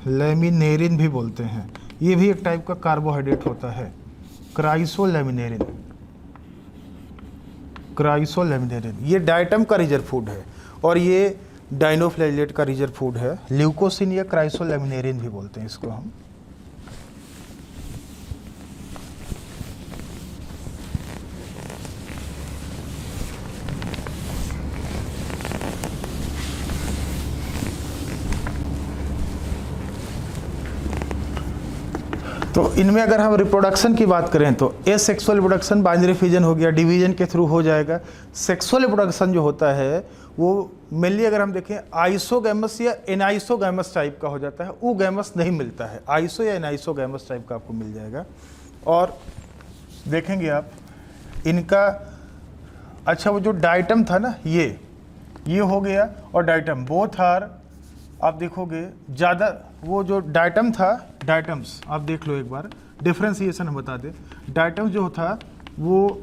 लेमिनेरिन भी बोलते हैं, ये भी एक टाइप का कार्बोहाइड्रेट होता है। क्राइसोलेमिनेरिन, क्राइसोलेमिनेरिन, ये डाइटम का रिजर्व फूड है और ये डाइनोफ्लैगेलेट का रिजर्व फूड है। ल्यूकोसिन या क्राइसोलेमिनेरिन भी बोलते हैं इसको हम। तो इनमें अगर हम रिप्रोडक्शन की बात करें तो एसेक्सुअल रिप्रोडक्शन बाइनरी फिजन हो गया, डिवीजन के थ्रू हो जाएगा। सेक्सुअल रिप्रोडक्शन जो होता है वो मेनली अगर हम देखें आइसोगैमस या एनाइसोगैमस टाइप का हो जाता है, ऊगैमस नहीं मिलता है, आइसो या एनाइसोगैमस टाइप का आपको मिल जाएगा। और देखेंगे आप इनका, अच्छा वो जो डाइटम था ना, ये हो गया, और डाइटम बोथ आर, आप देखोगे ज़्यादा वो जो डाइटम था, डाइटम्स आप देख लो एक बार, डिफ्रेंसिएशन हम बता दें। डाइटम्स जो था वो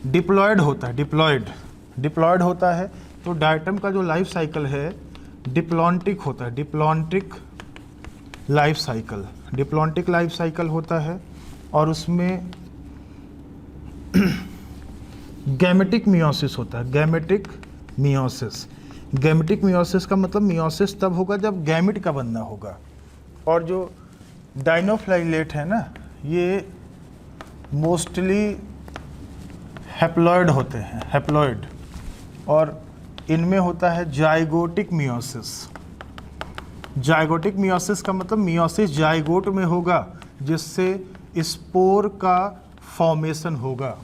डिप्लॉयड होता है, डिप्लॉयड होता है। तो डाइटम का जो लाइफ साइकिल है डिप्लॉन्टिक होता है, diplontic life cycle, diplontic life cycle होता है। और उसमें गैमेटिक मियोसिस होता है, गैमेटिक मियोसिस। गैमेटिक मियोसिस का मतलब मियोसिस तब होगा जब गैमेट का बनना होगा। और जो डाइनोफ्लाइलेट है ना, ये मोस्टली हैप्लॉयड होते हैं, हैप्लॉयड, और इनमें होता है जाइगोटिक मियोसिस। जाइगोटिक मियोसिस का मतलब मियोसिस जाइगोट में होगा, जिससे स्पोर का फॉर्मेशन होगा,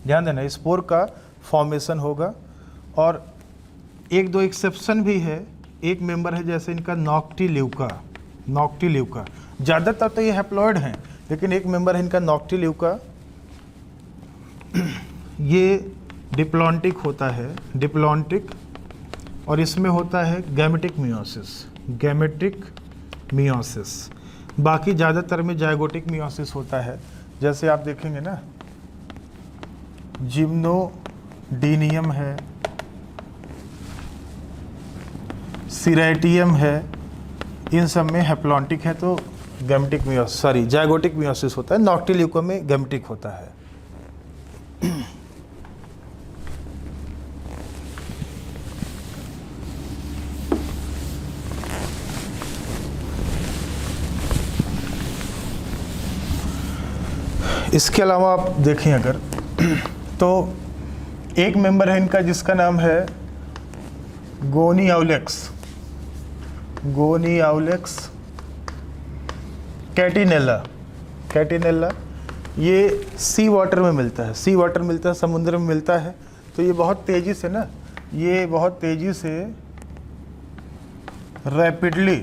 ध्यान देना, स्पोर का फॉर्मेशन होगा। और एक दो एक्सेप्शन भी है, एक मेंबर है जैसे इनका नॉक्टिल्यूका, नॉक्टिल्यूका, ज़्यादातर तो ये हैप्लॉयड हैं, लेकिन एक मेंबर है इनका नॉक्टिल्यूका, ये डिप्लॉन्टिक होता है, डिप्लॉन्टिक, और इसमें होता है गैमेटिक मियोसिस, गैमेटिक मियोसिस। बाकी ज़्यादातर में जाइगोटिक मियोसिस होता है। जैसे आप देखेंगे ना, जिम्नोडीनियम है, सिरेटियम है, इन सब में हैप्लॉन्टिक है तो gametic meiosis, sorry zygotic meiosis होता है। नॉक्टिल्यूका में गैमेटिक होता है। इसके अलावा आप देखें अगर तो एक मेंबर है इनका जिसका नाम है गोनियाउलेक्स, गोनियाउलेक्स कैटिनेला, कैटिनेला, ये सी वाटर में मिलता है, सी वाटर मिलता है, समुद्र में मिलता है। तो ये बहुत तेज़ी से ना, ये बहुत तेज़ी से रैपिडली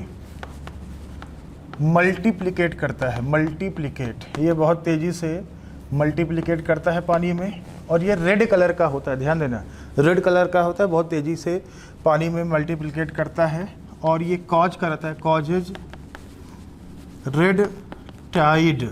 मल्टीप्लिकेट करता है, मल्टीप्लिकेट, ये बहुत तेज़ी से मल्टीप्लिकेट करता है पानी में, और ये रेड कलर का होता है, ध्यान देना, रेड कलर का होता है, बहुत तेज़ी से पानी में मल्टीप्लिकेट करता है। और ये कॉज कराता है, कॉजेज रेड टाइड,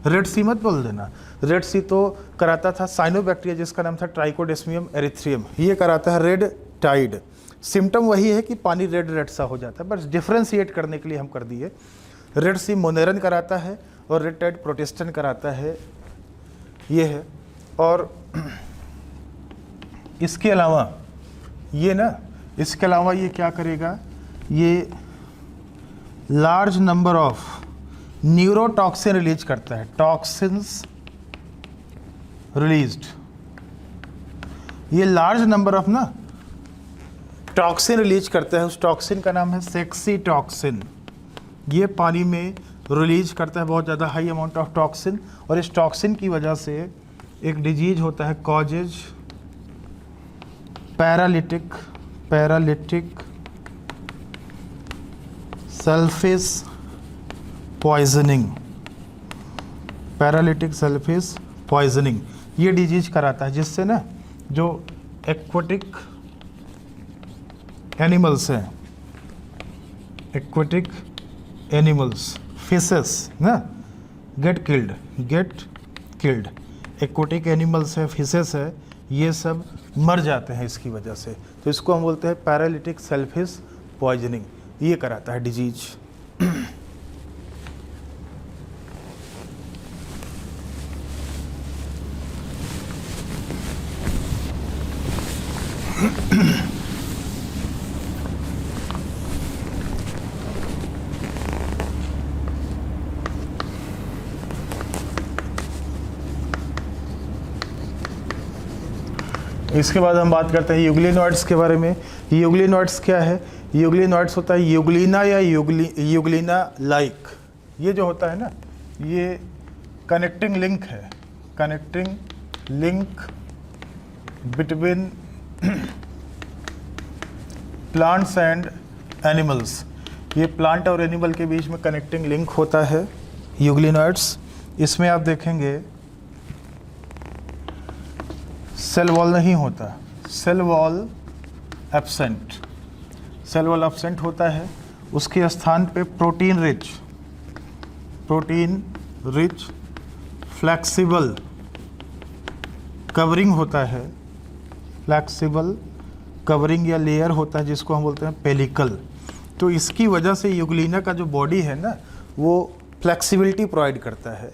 रेड सी मत बोल देना, रेड सी तो कराता था साइनोबैक्टीरिया जिसका नाम था ट्राइकोडेस्मियम एरिथ्रियम, ये कराता है रेड टाइड। सिम्टम वही है कि पानी रेड रेड सा हो जाता है, बस डिफ्रेंशिएट करने के लिए हम कर दिए। रेड सी मोनेरन कराता है और रेड टाइड प्रोटेस्टन कराता है, ये है। और इसके अलावा ये ना, इसके अलावा ये क्या करेगा, ये large number of neurotoxin release करता है, टॉक्सिन्स रिलीज्ड, ये लार्ज नंबर ऑफ ना टॉक्सिन रिलीज करता है, उस टॉक्सिन का नाम है सेक्सी टॉक्सिन। ये पानी में रिलीज करता है बहुत ज़्यादा हाई अमाउंट ऑफ टॉक्सिन, और इस टॉक्सिन की वजह से एक डिजीज होता है causes paralytic, paralytic shellfish poisoning, paralytic shellfish poisoning, ये डिजीज कराता है, जिससे ना जो एक्वेटिक एनिमल्स हैं, एक्वेटिक एनिमल्स, फिशेस ना, गेट किल्ड, एक्वेटिक एनिमल्स है, फिशेस है, ये सब मर जाते हैं इसकी वजह से। तो इसको हम बोलते हैं पैरालिटिक सल्फेस पॉइजनिंग, ये कराता है डिजीज। इसके बाद हम बात करते हैं यूग्लिनोइड्स के बारे में। यूग्लिनोइड्स क्या है? यूग्लिनोइड्स होता है यूग्लिना या यूग्लिना लाइक। ये जो होता है ना, ये कनेक्टिंग लिंक है, connecting link between plants and animals. ये प्लांट और एनिमल के बीच में कनेक्टिंग लिंक होता है यूग्लिनोइड्स। इसमें आप देखेंगे सेल वॉल नहीं होता, cell wall absent, cell wall absent होता है। उसके स्थान पे प्रोटीन रिच फ्लेक्सिबल कवरिंग होता है, फ्लेक्सिबल कवरिंग या लेयर होता है जिसको हम बोलते हैं पेलिकल। तो इसकी वजह से यूग्लिना का जो बॉडी है ना, वो फ्लेक्सिबिलिटी प्रोवाइड करता है।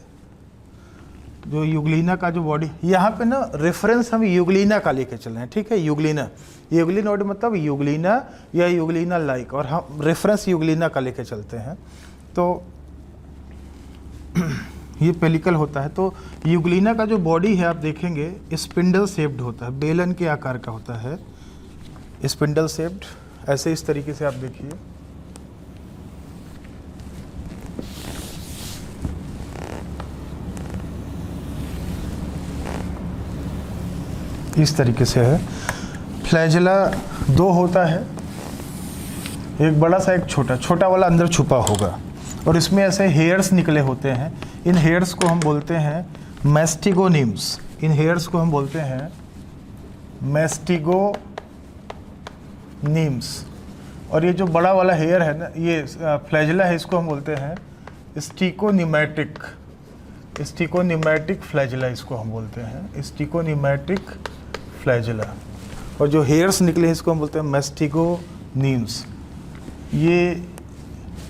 जो यूग्लिना का जो बॉडी, यहाँ पे ना रेफरेंस हम यूग्लिना का लेके चल रहे हैं, ठीक है। यूग्लिनोइड मतलब यूग्लिना या यूग्लिना लाइक, और हम रेफरेंस यूग्लिना का लेके चलते हैं। तो ये पेलिकल होता है। तो यूग्लिना का जो बॉडी है आप देखेंगे स्पिंडल शेप्ड होता है, बेलन के आकार का होता है, स्पिंडल शेप्ड। ऐसे इस तरीके से आप देखिए, इस तरीके से है। फ्लैजेला दो होता है, एक बड़ा सा एक छोटा, छोटा वाला अंदर छुपा होगा, और इसमें ऐसे हेयर्स निकले होते हैं। इन हेयर्स को हम बोलते हैं मैस्टिगोनिम्स, इन हेयर्स को हम बोलते हैं मैस्टिगोनिम्स। और ये जो बड़ा वाला हेयर है ना, ये फ्लैजेला है, इसको हम बोलते हैं स्टिकोनिमैटिक, स्टिकोनिमैटिक फ्लैजेला, इसको हम बोलते हैं स्टिकोनिमैटिक फ्लैजेला। और जो हेयर्स निकले हैं इसको हम बोलते हैं मैस्टिगोनिम्स। ये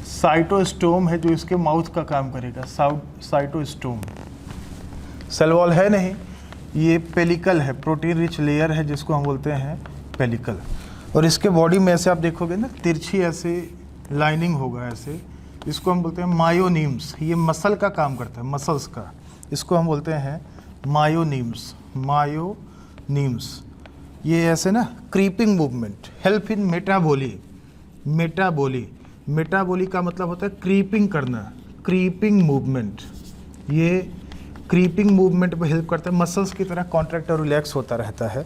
साइटोस्टोम है जो इसके माउथ का काम करेगा, साइटोस्टोम। सेल वॉल है नहीं, ये पेलिकल है, प्रोटीन रिच लेयर है जिसको हम बोलते हैं पेलिकल। और इसके बॉडी में ऐसे आप देखोगे ना, तिरछी ऐसे लाइनिंग होगा ऐसे, इसको हम बोलते हैं मायोनिम्स। ये मसल का काम करता है, मसल्स का, इसको हम बोलते हैं मायोनिम्स, मायोनिम्स। ये ऐसे ना क्रीपिंग मूवमेंट, हेल्प इन मेटाबोली, मेटाबोली का मतलब होता है क्रीपिंग करना, क्रीपिंग मूवमेंट। ये क्रीपिंग मूवमेंट पे हेल्प करता है, मसल्स की तरह कॉन्ट्रैक्ट और रिलैक्स होता रहता है।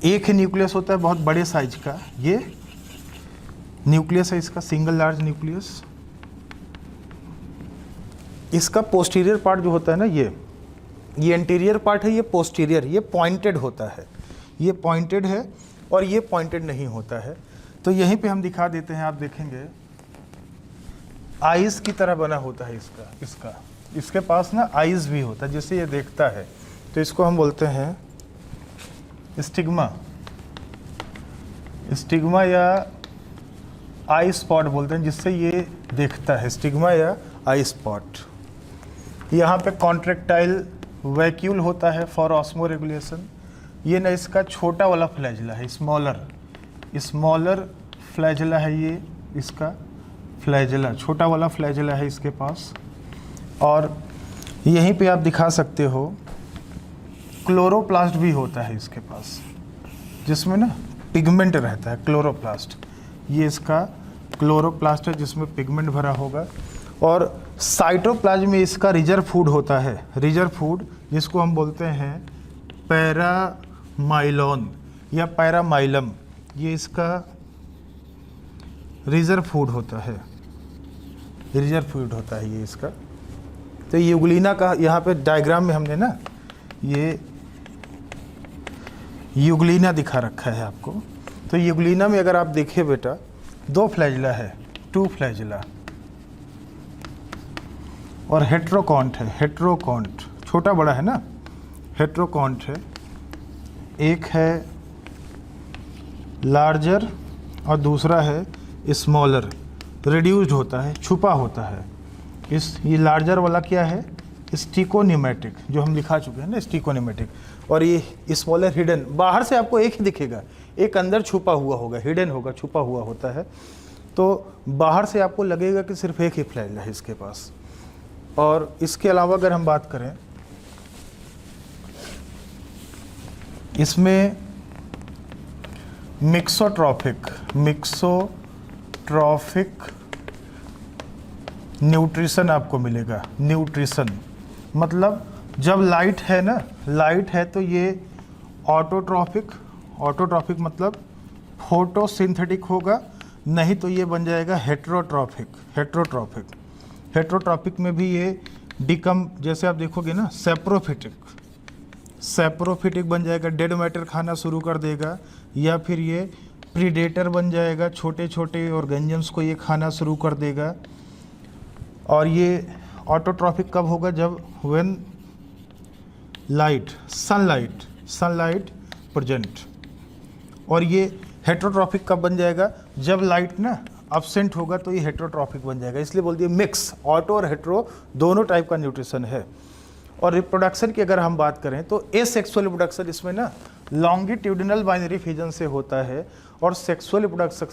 एक ही न्यूक्लियस होता है बहुत बड़े साइज का, ये न्यूक्लियस है इसका, सिंगल लार्ज न्यूक्लियस। इसका पोस्टीरियर पार्ट जो होता है ना, ये एंटीरियर पार्ट है, ये पोस्टीरियर, ये पॉइंटेड होता है, ये पॉइंटेड है और ये पॉइंटेड नहीं होता है। तो यहीं पे हम दिखा देते हैं, आप देखेंगे आइज़ की तरह बना होता है इसके पास ना आइज़ भी होता है जिससे ये देखता है। तो इसको हम बोलते हैं स्टिग्मा या आई स्पॉट बोलते हैं, जिससे ये देखता है, स्टिग्मा या आई स्पॉट। यहाँ पे कॉन्ट्रेक्टाइल वैक्यूल होता है फॉर ऑस्मो रेगुलेशन। ये ना इसका छोटा वाला फ्लैजिला है, स्मॉलर फ्लैजिला है, ये इसका फ्लैजिला, छोटा वाला फ्लैजिला है इसके पास। और यहीं पे आप दिखा सकते हो क्लोरोप्लास्ट भी होता है इसके पास, जिसमें ना पिगमेंट रहता है, क्लोरोप्लास्ट। ये इसका क्लोरोप्लास्ट है जिसमें पिगमेंट भरा होगा। और साइटोप्लाज्म में इसका रिजर्व फूड होता है, रिजर्व फूड, जिसको हम बोलते हैं पैरामाइलॉन या पैरामाइलम। ये इसका रिजर्व फूड होता है, ये इसका। तो यूग्लिना का यहाँ पे डायग्राम में हमने ना ये यूग्लिना दिखा रखा है आपको। तो यूग्लिना में अगर आप देखिए बेटा, 2 फ्लैजिला है, 2 फ्लैजिला, और हेट्रोकॉन्ट है, हेट्रोकॉन्ट छोटा बड़ा है ना, हेट्रोकॉन्ट है। एक है लार्जर और दूसरा है स्मॉलर, रिड्यूस्ड होता है, छुपा होता है। ये लार्जर वाला क्या है, स्टिकोनिमेटिक, जो हम लिखा चुके हैं ना, स्टिकोनिमेटिक। और ये स्मॉलर हिडन, बाहर से आपको एक ही दिखेगा, एक अंदर छुपा हुआ होगा, हिडन होगा, छुपा हुआ होता है। तो बाहर से आपको लगेगा कि सिर्फ एक ही फ्लैजिला है इसके पास। और इसके अलावा अगर हम बात करें, इसमें मिक्सोट्रॉफिक न्यूट्रिशन आपको मिलेगा। न्यूट्रिशन मतलब जब लाइट है ना, लाइट है तो ये ऑटोट्रॉफिक मतलब फोटोसिंथेटिक होगा, नहीं तो ये बन जाएगा हेट्रोट्रॉफिक में भी ये जैसे आप देखोगे ना, सैप्रोफिटिक बन जाएगा, डेड मैटर खाना शुरू कर देगा, या फिर ये प्रीडेटर बन जाएगा, छोटे छोटे ऑर्गेनिजम्स को ये खाना शुरू कर देगा। और ये ऑटोट्रॉफिक कब होगा, जब व्हेन सनलाइट प्रेजेंट। और ये हेट्रोट्रॉफिक कब बन जाएगा, जब लाइट ना अब्सेंट होगा, तो ये हेट्रोट्रॉफिक बन जाएगा। इसलिए बोल दिए मिक्स, ऑटो और हेट्रो दोनों टाइप का न्यूट्रिशन है। और रिप्रोडक्शन की अगर हम बात करें तो एसेक्सुअल रिप्रोडक्शन इसमें ना लॉन्गिट्यूडिनल बाइनरी फिजन से होता है। और सेक्सुअल रिप्रोडक्शन,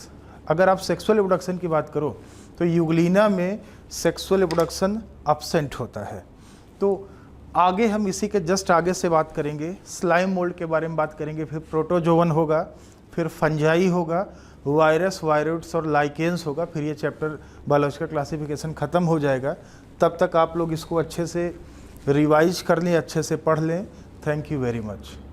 अगर आप सेक्सुअल रिप्रोडक्शन की बात करो तो यूग्लिना में सेक्सुअल रिप्रोडक्शन अब्सेंट होता है। तो आगे हम इसी के जस्ट आगे से बात करेंगे, स्लाइम मोल्ड के बारे में बात करेंगे, फिर प्रोटोजोवन होगा, फिर फंजाई होगा, वायरस, वायरोइड्स और लाइकेंस होगा, फिर ये चैप्टर बायोलॉजिकल क्लासिफिकेशन ख़त्म हो जाएगा। तब तक आप लोग इसको अच्छे से रिवाइज कर लें, अच्छे से पढ़ लें। Thank you very much.